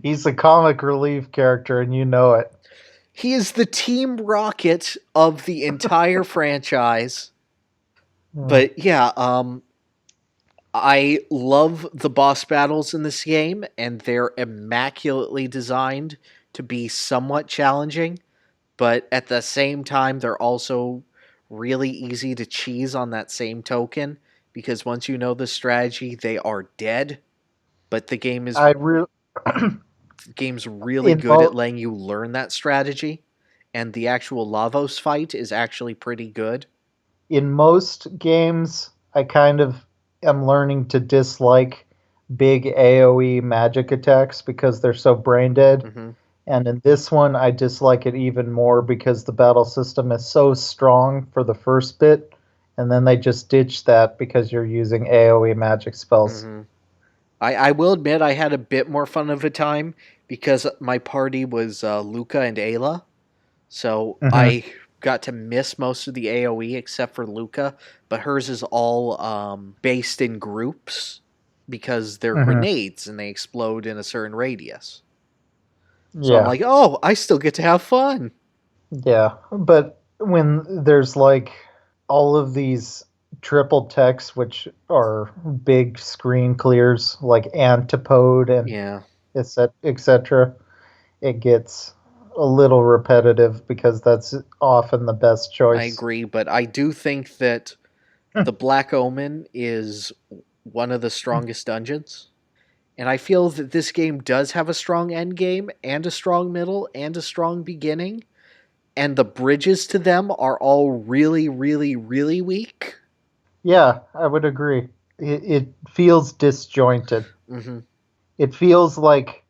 He's a comic relief character, and you know it. He is the Team Rocket of the entire franchise. But yeah, I love the boss battles in this game, and they're immaculately designed to be somewhat challenging, but at the same time, they're also really easy to cheese on that same token, because once you know the strategy, they are dead. But the game is... The game's really good at letting you learn that strategy, and the actual Lavos fight is actually pretty good. In most games, I kind of am learning to dislike big AoE magic attacks because they're so brain dead. And in this one, I dislike it even more because the battle system is so strong for the first bit, and then they just ditch that because you're using AoE magic spells. I will admit I had a bit more fun of a time because my party was Luca and Ayla. So I got to miss most of the AoE except for Luca, but hers is all based in groups because they're grenades and they explode in a certain radius. So I'm like, oh, I still get to have fun. Yeah, but when there's like all of these triple text, which are big screen clears like Antipode and etc., it gets a little repetitive because that's often the best choice. I agree, but I do think that the Black Omen is one of the strongest dungeons, and I feel that this game does have a strong end game and a strong middle and a strong beginning, and the bridges to them are all really, really, really weak. Yeah, I would agree. It feels disjointed. It feels like...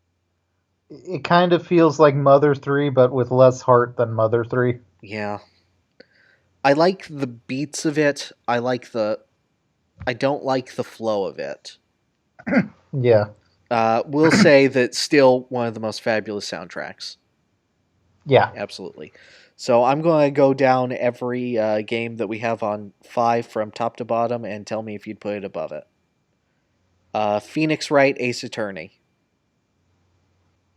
It kind of feels like Mother 3, but with less heart than Mother 3. Yeah. I like the beats of it. I don't like the flow of it. Yeah. We'll say that still one of the most fabulous soundtracks. Yeah. Absolutely. So I'm going to go down every game that we have on 5 from top to bottom and tell me if you'd put it above it. Phoenix Wright, Ace Attorney.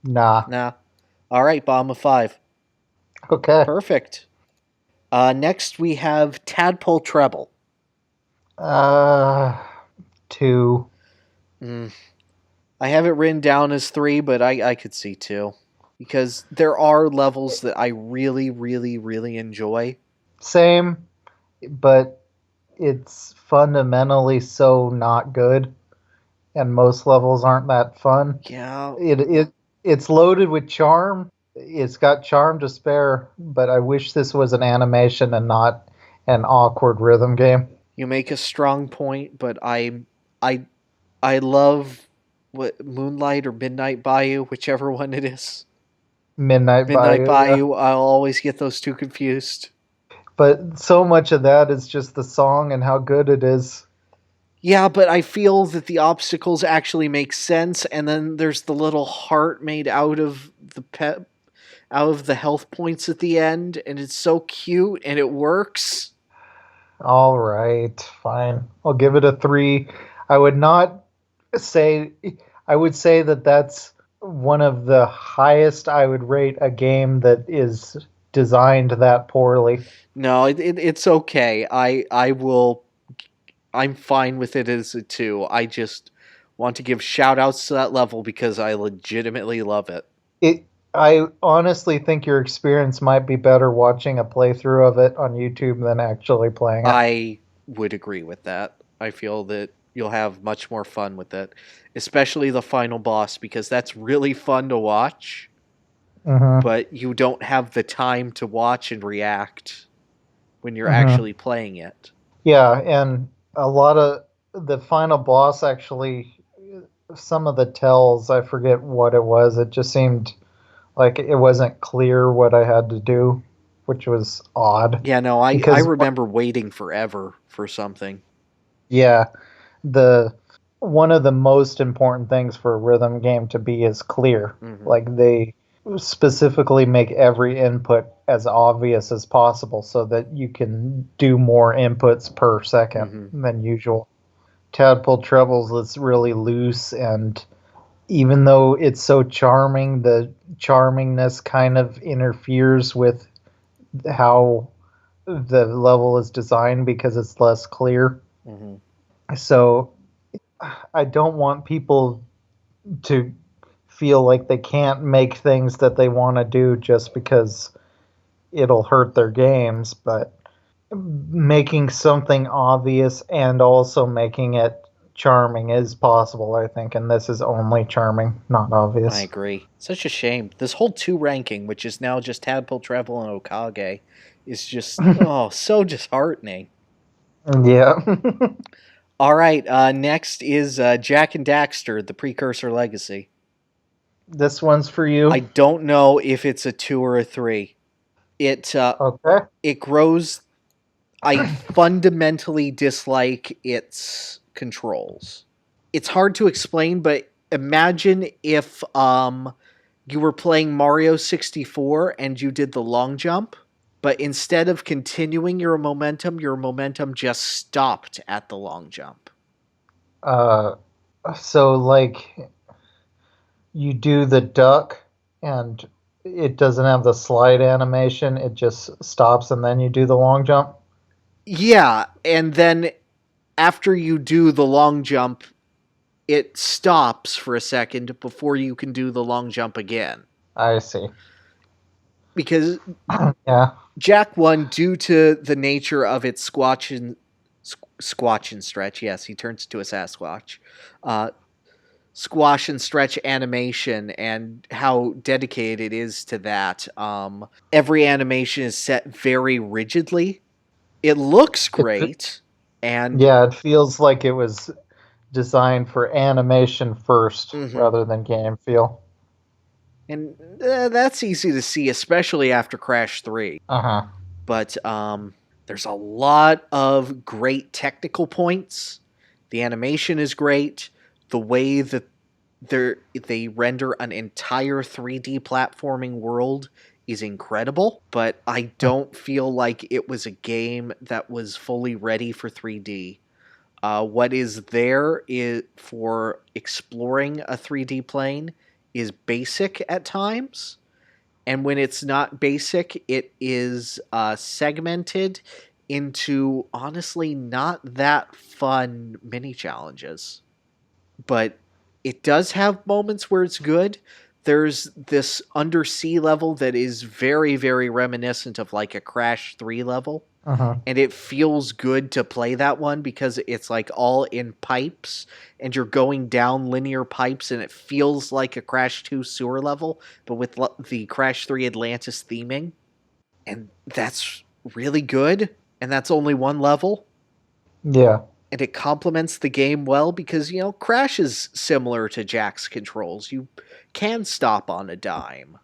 Nah. Nah. All right, bottom of 5. Okay. Perfect. Next, we have Tadpole Treble. 2. Mm. I have it written down as 3, but I could see 2. Because there are levels that I really, really, really enjoy. Same, but it's fundamentally so not good, and most levels aren't that fun. Yeah. It's loaded with charm. It's got charm to spare, but I wish this was an animation and not an awkward rhythm game. You make a strong point, but I I love what Moonlight or Midnight Bayou, whichever one it is. Midnight Midnight Bayou, yeah. Bayou, I'll always get those two confused. But so much of that is just the song and how good it is. Yeah, but I feel that the obstacles actually make sense, and then there's the little heart made out of out of the health points at the end, and it's so cute and it works. All right, fine. I'll give it a 3. I would not say, I would say that that's one of the highest I would rate a game that is designed that poorly. No, it's okay. I will. I'm fine with it as a 2. I just want to give shout outs to that level because I legitimately love it. I honestly think your experience might be better watching a playthrough of it on YouTube than actually playing it. I would agree with that. I feel that you'll have much more fun with it, especially the final boss, because that's really fun to watch, Hmm. but you don't have the time to watch and react when you're Hmm. actually playing it. Yeah, and a lot of the final boss actually, some of the tells, I forget what it was. It just seemed like it wasn't clear what I had to do, which was odd. Yeah, no, I Because, remember waiting forever for something. yeah, the one of the most important things for a rhythm game to be is clear. Hmm. Like they specifically make every input as obvious as possible so that you can do more inputs per second Hmm. than usual. Tadpole Trebles is really loose, and even though it's so charming, the charmingness kind of interferes with how the level is designed because it's less clear. Hmm. So I don't want people to feel like they can't make things that they want to do just because it'll hurt their games, but making something obvious and also making it charming is possible, I think, and this is only charming, not I obvious. agree. Such a shame. This whole 2 ranking, which is now just Tadpole Travel and Okage, is just, oh, so disheartening. Yeah. All right, next is Jack and Daxter, the Precursor Legacy. This one's for I you. don't know if it's a 2 or a 3. It Okay. it grows. I fundamentally dislike its controls. It's hard to explain, but imagine if you were playing Mario 64 and you did the long jump, but instead of continuing your momentum just stopped at the long jump. Uh, so, like, you do the duck and it doesn't have the slide animation, it just stops and then you do the long jump. Yeah, and then after you do the long jump, it stops for a second before you can do the long jump again. I see. Because Yeah. Jack won due to the nature of its squash and stretch. Yes, he turns into a Sasquatch. Uh, squash and stretch animation and how dedicated it is to that. Every animation is set very rigidly. It looks It, great, and yeah, it feels like it was designed for animation first mhm. rather than game feel. and that's easy to see, especially after Crash 3. Uh huh. But there's a lot of great technical points. The animation is great. The way that they render an entire 3D platforming world is incredible, but I don't feel like it was a game that was fully ready for 3D. What is there is for exploring a 3D plane is basic at times, and when it's not basic, it is segmented into honestly not that fun mini challenges. But it does have moments where it's good. There's this undersea level that is very, very reminiscent of like a Crash 3 level. Uh-huh. And it feels good to play that one because it's like all in pipes and you're going down linear pipes and it feels like a Crash 2 sewer level, but with the Crash 3 Atlantis theming. And that's really good. And that's only one level. Yeah. And it complements the game well because, Crash is similar to Jack's controls. You can stop on a dime.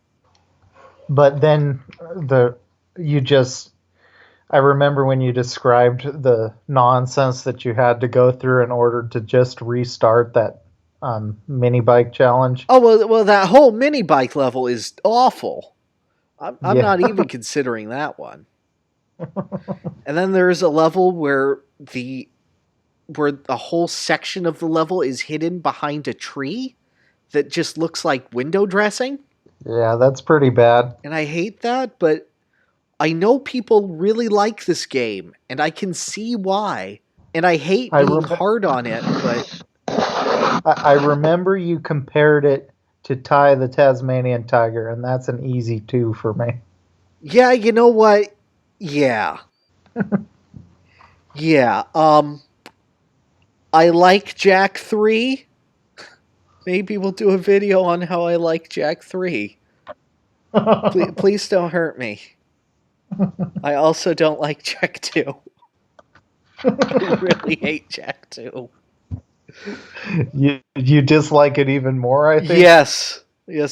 But then I remember when you described the nonsense that you had to go through in order to just restart that mini bike challenge. Oh, well, that whole mini bike level is awful. I'm Yeah. not even considering that one. And then there's a level where a whole section of the level is hidden behind a tree that just looks like window dressing. Yeah, that's pretty bad. And I hate that, but I know people really like this game, and I can see why. And I hate being hard on it, but... I remember you compared it to Ty the Tasmanian Tiger, and that's an easy 2 for me. Yeah, you know what? Yeah. Yeah, I like Jack 3. Maybe we'll do a video on how I like Jack 3. Please don't hurt me. I also don't like Jack 2. I really hate Jack 2. You dislike it even more, I think? Yes,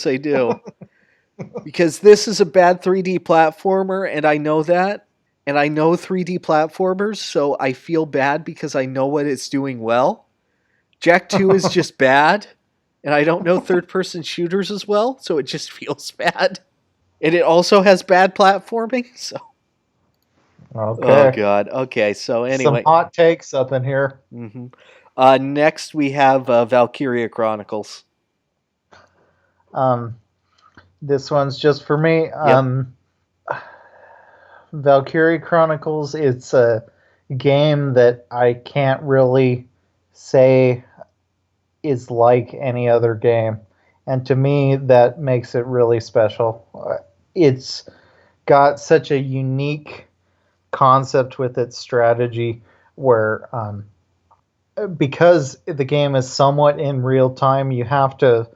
I do. Because this is a bad 3D platformer, and I know that. And I know 3D platformers, so I feel bad because I know what it's doing well. Jack 2 is just bad, and I don't know third-person shooters as well, so it just feels bad. And it also has bad platforming, so... Okay. Oh, God. Okay, so anyway. Some hot takes up in here. Mm-hmm. Next, we have Valkyria Chronicles. This one's just for me. Yep. Valkyria Chronicles, it's a game that I can't really say is like any other game. And to me, that makes it really special. It's got such a unique concept with its strategy where because the game is somewhat in real time, you have to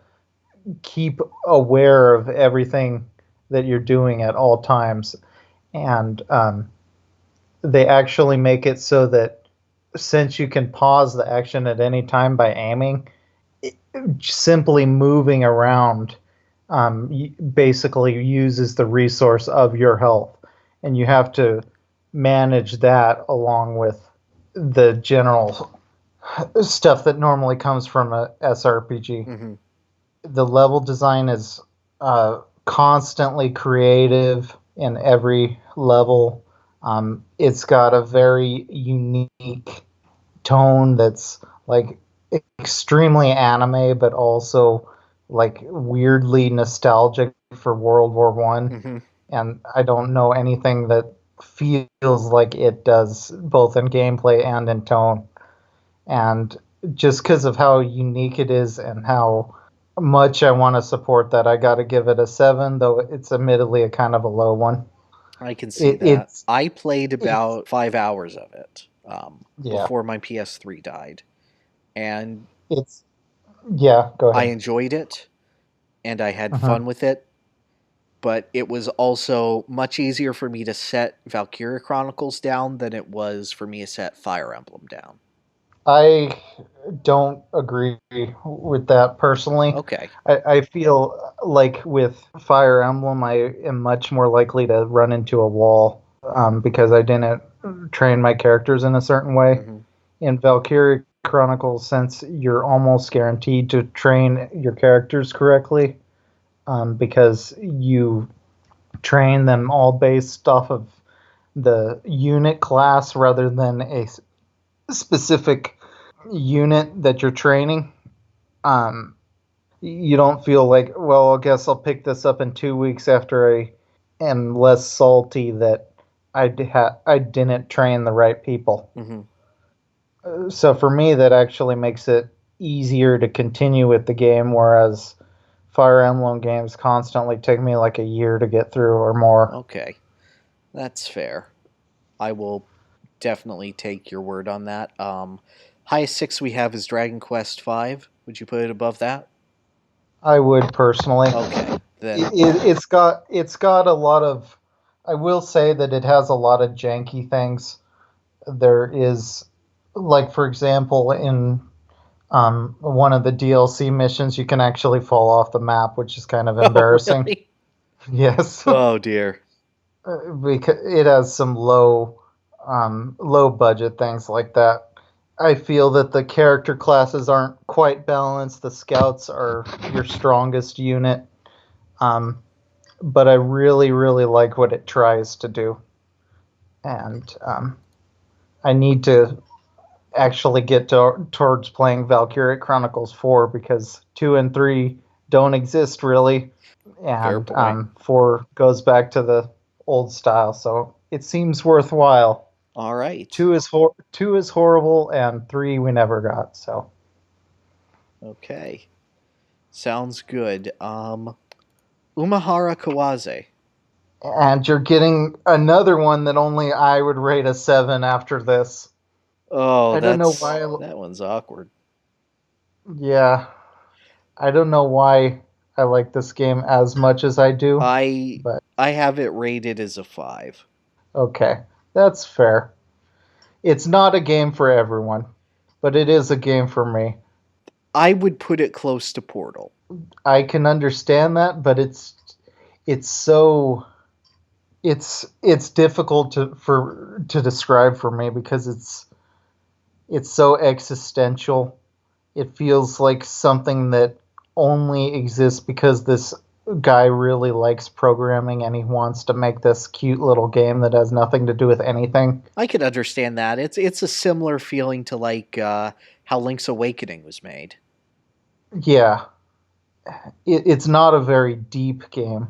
keep aware of everything that you're doing at all times. And they actually make it so that since you can pause the action at any time by aiming, simply moving around basically uses the resource of your health. And you have to manage that along with the general stuff that normally comes from a SRPG. Mm-hmm. The level design is constantly creative in every level. It's got a very unique tone that's like extremely anime, but also like weirdly nostalgic for World War One. Mm-hmm. And I don't know anything that feels like it does, both in gameplay and in tone. And just because of how unique it is and how much I want to support that, I got to give it a 7, though it's admittedly a kind of a low one. I can see that. I played about 5 hours of it before my PS3 died. And go ahead. I enjoyed it, and I had fun with it. But it was also much easier for me to set Valkyria Chronicles down than it was for me to set Fire Emblem down. I don't agree with that personally. Okay. I feel like with Fire Emblem, I am much more likely to run into a wall because I didn't train my characters in a certain way. Mm-hmm. In Valkyria Chronicles, since you're almost guaranteed to train your characters correctly, because you train them all based off of the unit class rather than a specific unit that you're training, um, you don't feel like, well, I guess I'll pick this up in 2 weeks after I am less salty that I didn't train the right people. Mm-hmm. So for me, that actually makes it easier to continue with the game, whereas Fire Emblem games constantly take me like a year to get through or more. Okay, that's fair. I will definitely take your word on that. Highest 6 we have is Dragon Quest V. Would you put it above that? I would personally. Okay, then It's got a lot of. I will say that it has a lot of janky things. There is, like for example, in one of the DLC missions, you can actually fall off the map, which is kind of oh embarrassing. really? Yes, Oh dear. because it has some low budget things like that. I feel that the character classes aren't quite balanced. The scouts are your strongest unit, um, but I really, really like what it tries to do, and I need to actually get towards playing Valkyria Chronicles 4 because 2 and 3 don't exist really, Fair and point. 4 goes back to the old style, so it seems worthwhile. All right. 2 is horrible, and 3 we never got. So Okay. Sounds good. Umahara Kawaze. and you're getting another one that only I would rate a 7 after this. Oh, I don't know why. that one's awkward. Yeah, I don't know why I like this game as much as I do, I but I have it rated as a 5. okay, that's fair. It's not a game for everyone, but it is a game for me. I would put it close to Portal. I can understand that, but it's so it's difficult to describe for me because it's so existential. It feels like something that only exists because this guy really likes programming and he wants to make this cute little game that has nothing to do with anything. I could understand that. It's a similar feeling to like how Link's Awakening was made. Yeah, it's not a very deep game.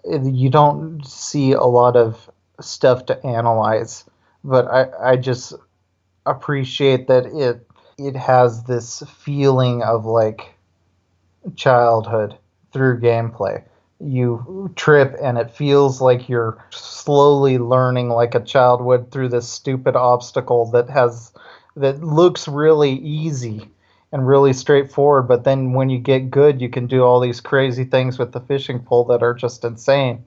You don't see a lot of stuff to analyze, but I just appreciate that it has this feeling of like childhood through gameplay. You trip and it feels like you're slowly learning like a child would through this stupid obstacle that looks really easy and really straightforward, but then when you get good you can do all these crazy things with the fishing pole that are just insane.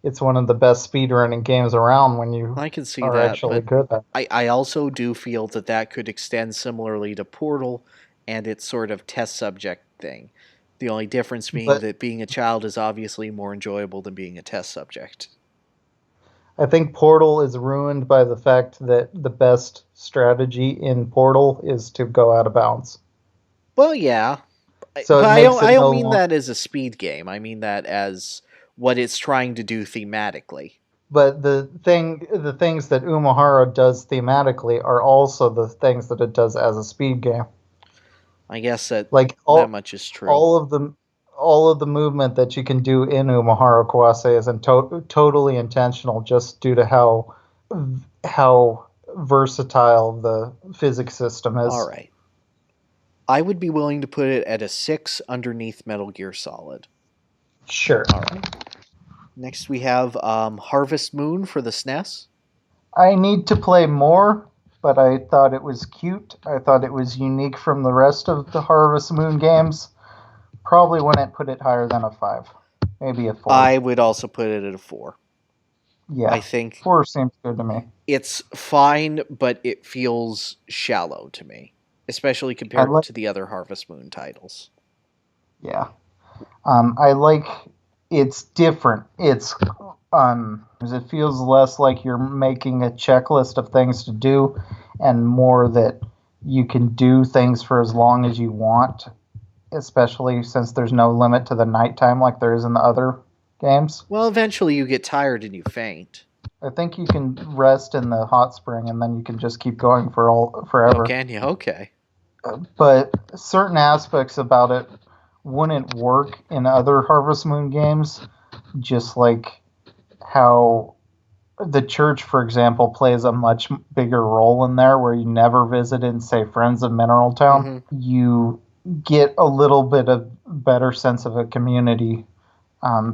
It's one of the best speedrunning games around when you I can see are that, actually but good at it. I also do feel that that could extend similarly to Portal and its sort of test subject thing. The only difference being But that being a child is obviously more enjoyable than being a test subject. I think Portal is ruined by the fact that the best strategy in Portal is to go out of bounds. Well, yeah, So but it makes it I don't no mean longer. that as a speed game. I mean that as what it's trying to do thematically. But the things that Umahara does thematically are also the things that it does as a speed game. I guess that Like that much is true. all of the all of the movement that you can do in Umahara Kwase is totally intentional, just due to how versatile the physics system All is. right. I would be willing to put it at a 6 underneath Metal Gear Solid. Sure. All right. Next we have Harvest Moon for the SNES. I need to play more, but I thought it was cute. I thought it was unique from the rest of the Harvest Moon games. Probably wouldn't put it higher than a 5. Maybe a 4. I would also put it at a 4. I Yeah. think 4 seems good to me. it's fine, but it feels shallow to me, especially I compared like to the other Harvest Moon titles. yeah. I like it's different. It feels less like you're making a checklist of things to do and more that you can do things for as long as you want, especially since there's no limit to the nighttime like there is in the other games. Well, eventually you get tired and you faint. I think you can rest in the hot spring and then you can just keep going Oh, forever. can you? Okay. but certain aspects about it wouldn't work in other Harvest Moon games, just like how the church, for example, plays a much bigger role in there, where you never visited, say, Friends of Mineral Town. Mm-hmm. You get a little bit of better sense of a community,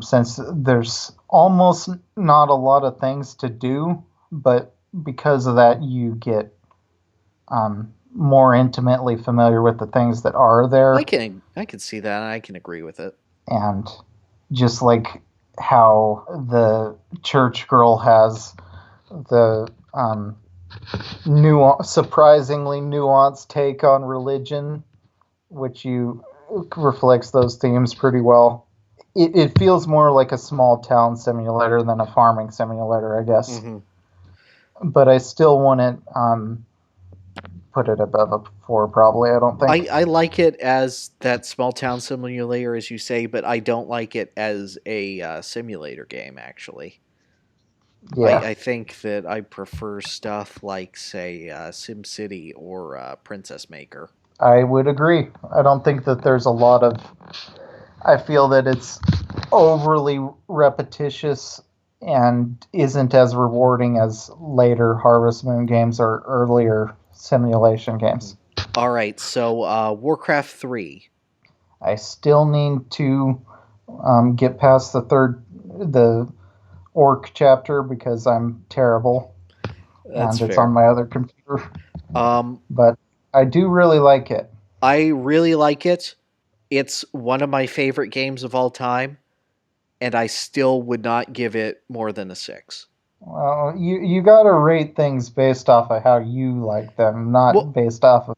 since there's almost not a lot of things to do, but because of that, you get more intimately familiar with the things that are there. I can see that, and I can agree with it. And just like how the church girl has the surprisingly nuanced take on religion, which reflects those themes pretty well. It feels more like a small town simulator than a farming simulator, I guess. Mm-hmm. But I still wouldn't put it above a 4, probably. I don't think. I like it as that small town simulator, as you say, but I don't like it as a simulator game, actually. Yeah. I think that I prefer stuff like, say, SimCity or Princess Maker. I would agree. I don't think that there's a lot of. I feel that it's overly repetitious and isn't as rewarding as later Harvest Moon games or earlier simulation games. All right, so Warcraft 3. I still need to get past the orc chapter, because I'm terrible. That's and it's fair. on my other computer. Um, But I do really like it. I really like it. It's one of my favorite games of all time, and I still would not give it more than a 6. Well, you got to rate things based off of how you like them, not Well, based off of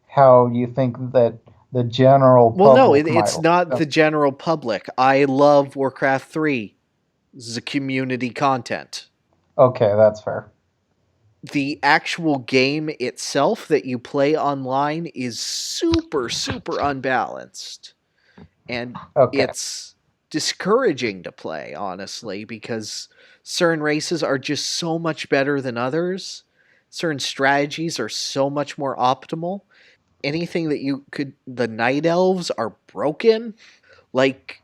how you think that the general well, no, public might it's like not them. the general public. I love Warcraft 3. The community content. Okay, that's fair. The actual game itself that you play online is super, super unbalanced. And Okay. it's discouraging to play, honestly, because certain races are just so much better than others. Certain strategies are so much more optimal. Anything that the night elves are broken. Like,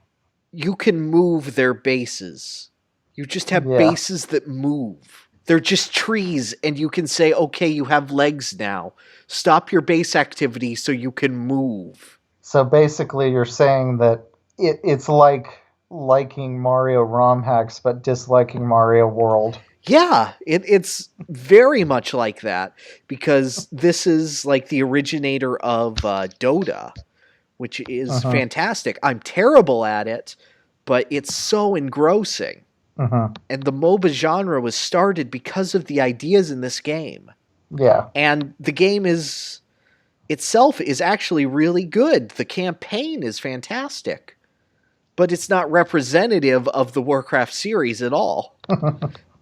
you can move their bases. You just have Yeah. bases that move. They're just trees, and you can say, okay, you have legs now. Stop your base activity so you can move. So basically, you're saying that it's like liking Mario ROM hacks, but disliking Mario World. Yeah, it's very much like that, because this is like the originator of Dota, which is Uh-huh. fantastic. I'm terrible at it, but it's so engrossing. Uh-huh. And the MOBA genre was started because of the ideas in this game. Yeah. And the game itself is actually really good. The campaign is fantastic. But it's not representative of the Warcraft series at all.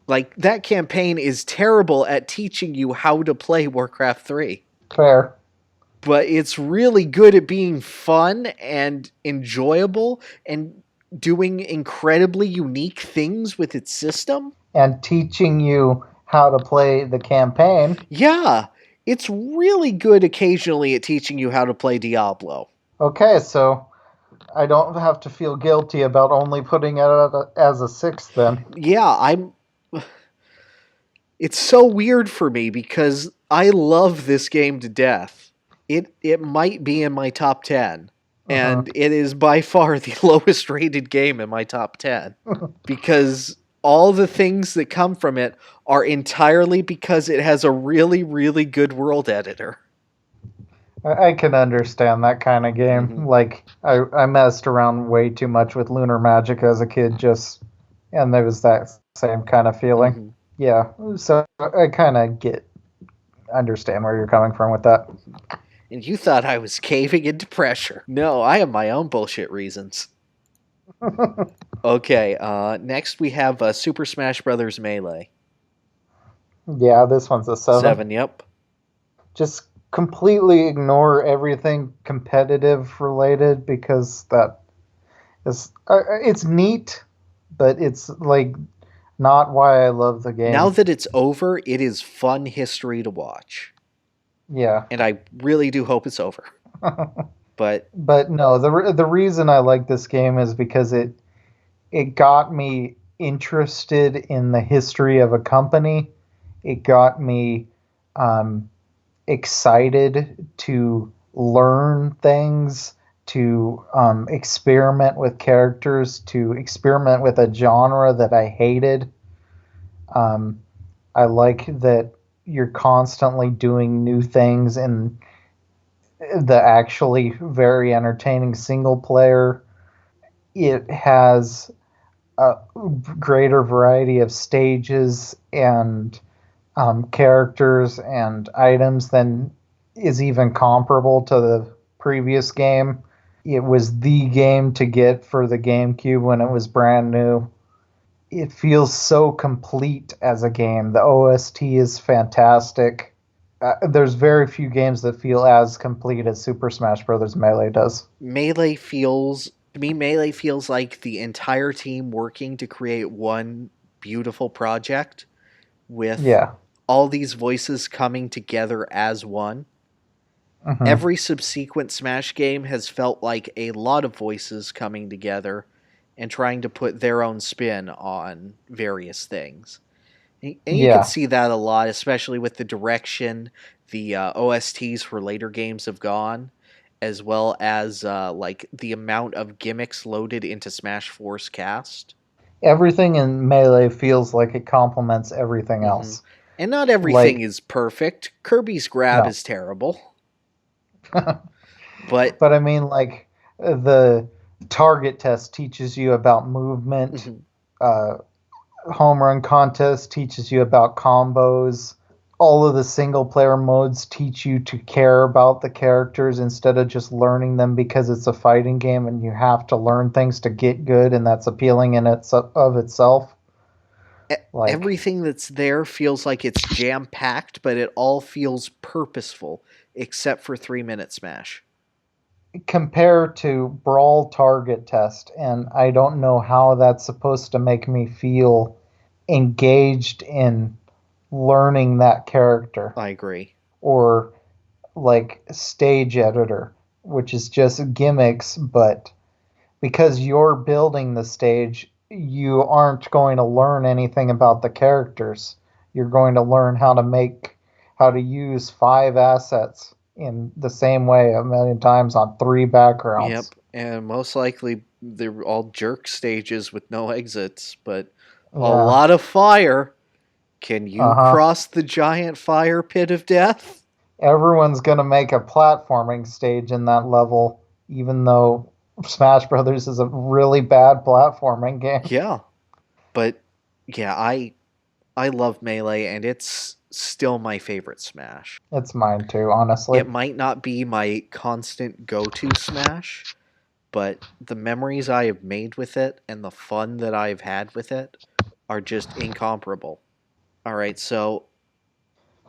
Like, that campaign is terrible at teaching you how to play Warcraft 3. Fair. But it's really good at being fun and enjoyable and doing incredibly unique things with its system. And teaching you how to play the campaign. Yeah, it's really good occasionally at teaching you how to play Diablo. Okay, so I don't have to feel guilty about only putting it as a 6 then. Yeah, it's so weird for me because I love this game to death. It might be in my top 10. And it is by far the lowest rated game in my top 10. Because all the things that come from it are entirely because it has a really, really good world editor. I can understand that kind of game. Mm-hmm. Like, I messed around way too much with Lunar Magic as a kid, and there was that same kind of feeling. Mm-hmm. Yeah, so I kind of understand where you're coming from with that. And you thought I was caving into pressure. No, I have my own bullshit reasons. Okay, next we have Super Smash Bros. Melee. Yeah, this one's a 7. 7, yep. Just completely ignore everything competitive related, because that is it's neat, but it's like not why I love the game. Now that it's over, it is fun history to watch. Yeah. And I really do hope it's over. But no, the reason I like this game is because it got me interested in the history of a company. It got me um, excited to learn things, to experiment with characters, to experiment with a genre that I hated. Um, I like that you're constantly doing new things in the actually very entertaining single player. It has a greater variety of stages and characters and items than is even comparable to the previous game. It was the game to get for the GameCube when it was brand new. It feels so complete as a game. The OST is fantastic. There's very few games that feel as complete as Super Smash Bros. Melee does. Melee feels like the entire team working to create one beautiful project with Yeah. all these voices coming together as one. Hmm. Every subsequent Smash game has felt like a lot of voices coming together and trying to put their own spin on various things. And you can Yeah. see that a lot, especially with the direction the OSTs for later games have gone, as well as like the amount of gimmicks loaded into Smash Force Cast. Everything in Melee feels like it complements everything Hmm. else. And not everything Like, is perfect. Kirby's grab no. is terrible, but But I mean, like, the target test teaches you about movement. mhm, Uh, Home run contest teaches you about combos. All of the single player modes teach you to care about the characters instead of just learning them because it's a fighting game and you have to learn things to get good, and that's appealing in of itself. Like, everything that's there feels like it's jam packed, but it all feels purposeful, except for 3 Minute Smash. compare to Brawl Target Test, and I don't know how that's supposed to make me feel engaged in learning that character, I agree. or like Stage Editor, which is just gimmicks, but because you're building the stage, you aren't going to learn anything about the characters. You're going to learn how to use 5 assets in the same way a million times on 3 backgrounds. Yep, and most likely they're all jerk stages with no exits, but a Yeah. lot of fire. Can you Uh-huh. cross the giant fire pit of death? Everyone's going to make a platforming stage in that level, even though Smash Brothers is a really bad platforming game. Yeah, but yeah, I love Melee, and it's still my favorite Smash. It's mine too, honestly. It might not be my constant go-to Smash, but the memories I have made with it and the fun that I've had with it are just incomparable. All right, so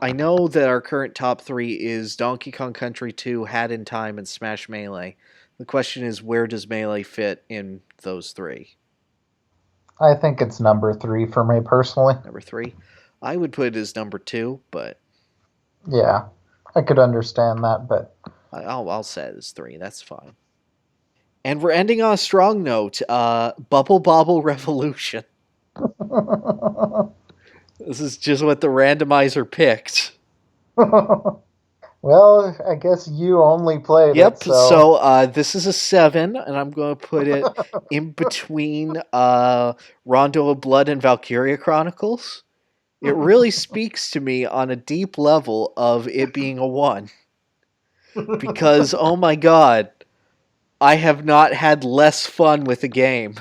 I know that our current top three is Donkey Kong Country 2, Hat in Time, and Smash Melee. The question is, where does Melee fit in those three? I think it's number 3 for me personally. Number three? I would put it as number two, but Yeah, I could understand that, but I'll set it as three. That's fine. And we're ending on a strong note. Bubble Bobble Revolution. This is just what the randomizer picked. well, I guess you only played it, Yep. so So this is a 7, and I'm going to put it in between Rondo of Blood and Valkyria Chronicles. It really speaks to me on a deep level of it being a 1 because oh my god, I have not had less fun with a game.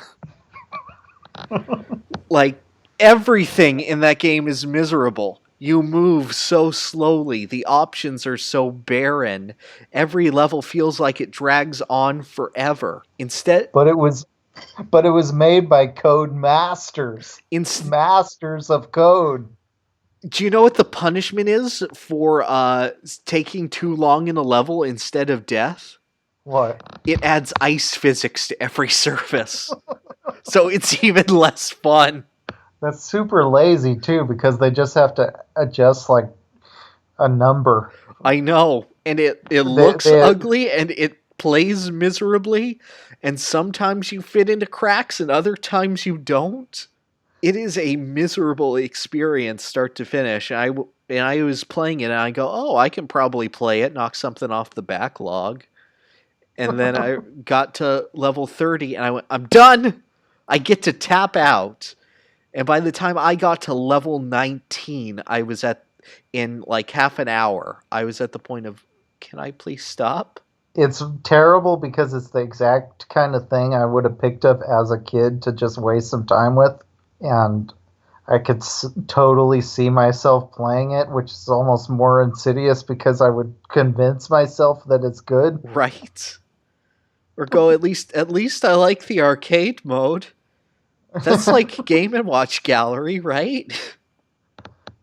Like everything in that game is miserable. You move so slowly. The options are so barren. Every level feels like it drags on forever. but it was made by Code Masters. Inst- Masters of Code. do you know what the punishment is for taking too long in a level instead of death? What? It adds ice physics to every surface. So it's even less fun. That's super lazy too because they just have to adjust like a number. I know, and it They, looks they, ugly, and it plays miserably, and sometimes you fit into cracks, and other times you don't. It is a miserable experience, start to finish. And I was playing it, and I go, "Oh, I can probably play it, knock something off the backlog." And then I got to level 30, and I went, "I'm done. I get to tap out." And by the time I got to level 19, I was in like half an hour, I was at the point of, can I please stop? it's terrible because it's the exact kind of thing I would have picked up as a kid to just waste some time with, and I could totally see myself playing it, which is almost more insidious because I would convince myself that it's good. Right? Or go, at least I like the arcade mode. That's like Game and Watch Gallery, right?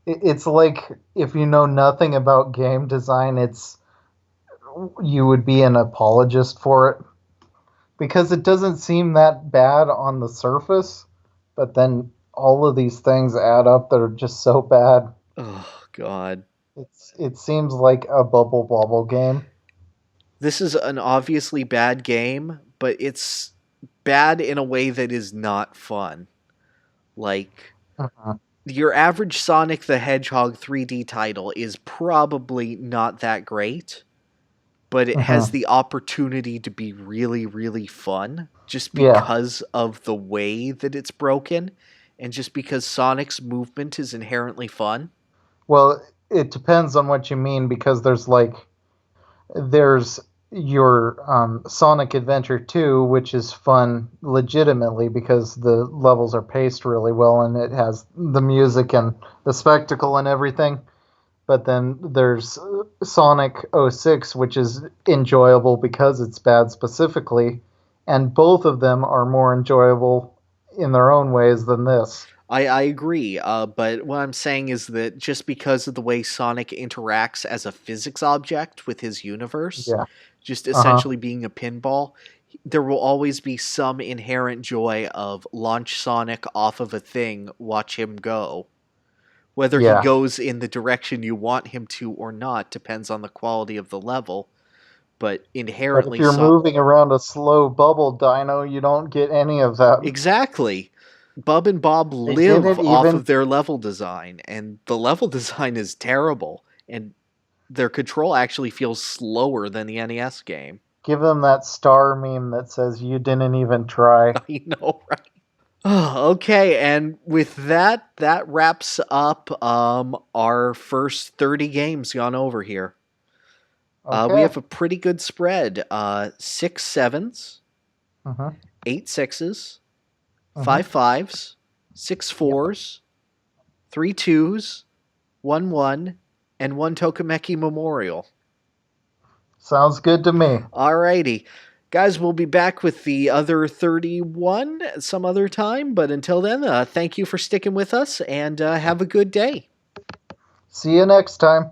It's like if you know nothing about game design, it's you would be an apologist for it because it doesn't seem that bad on the surface, but then all of these things add up that are just so bad. Oh god. It seems like a bubble bobble game. This is an obviously bad game, but it's bad in a way that is not fun. Like, Uh-huh. your average Sonic the Hedgehog 3D title is probably not that great, but it has Uh-huh. the opportunity to be really, really fun just Yeah. because of the way that it's broken and just because Sonic's movement is inherently fun. Well, it depends on what you mean because there's your Sonic Adventure 2, which is fun legitimately because the levels are paced really well and it has the music and the spectacle and everything. But then there's Sonic '06, which is enjoyable because it's bad specifically, and both of them are more enjoyable in their own ways than this. I agree, but what I'm saying is that just because of the way Sonic interacts as a physics object with his universe, Yeah. just Uh huh. essentially being a pinball, there will always be some inherent joy of launch Sonic off of a thing, watch him go. Whether he Yeah. goes in the direction you want him to or not depends on the quality of the level, but But if inherently, you're moving around a slow bubble dino, you don't get any of that. exactly. Bub and Bob They live didn't off even of their level design, and the level design is terrible, and their control actually feels slower than the NES game. give them that star meme that says you didn't even try. I know, right? Okay, and with that, that wraps up our first 30 games gone over here. We Okay. have a pretty good spread. 6 sevens, Uh-huh. 8 6s, Uh-huh. 5 5s, six Yep. fours, 3 2s, 1 1, and one Tokameki Memorial. Sounds good to me. Alrighty. Guys, we'll be back with the other 31 some other time, but until then, thank you for sticking with us and have a good day. See you next time.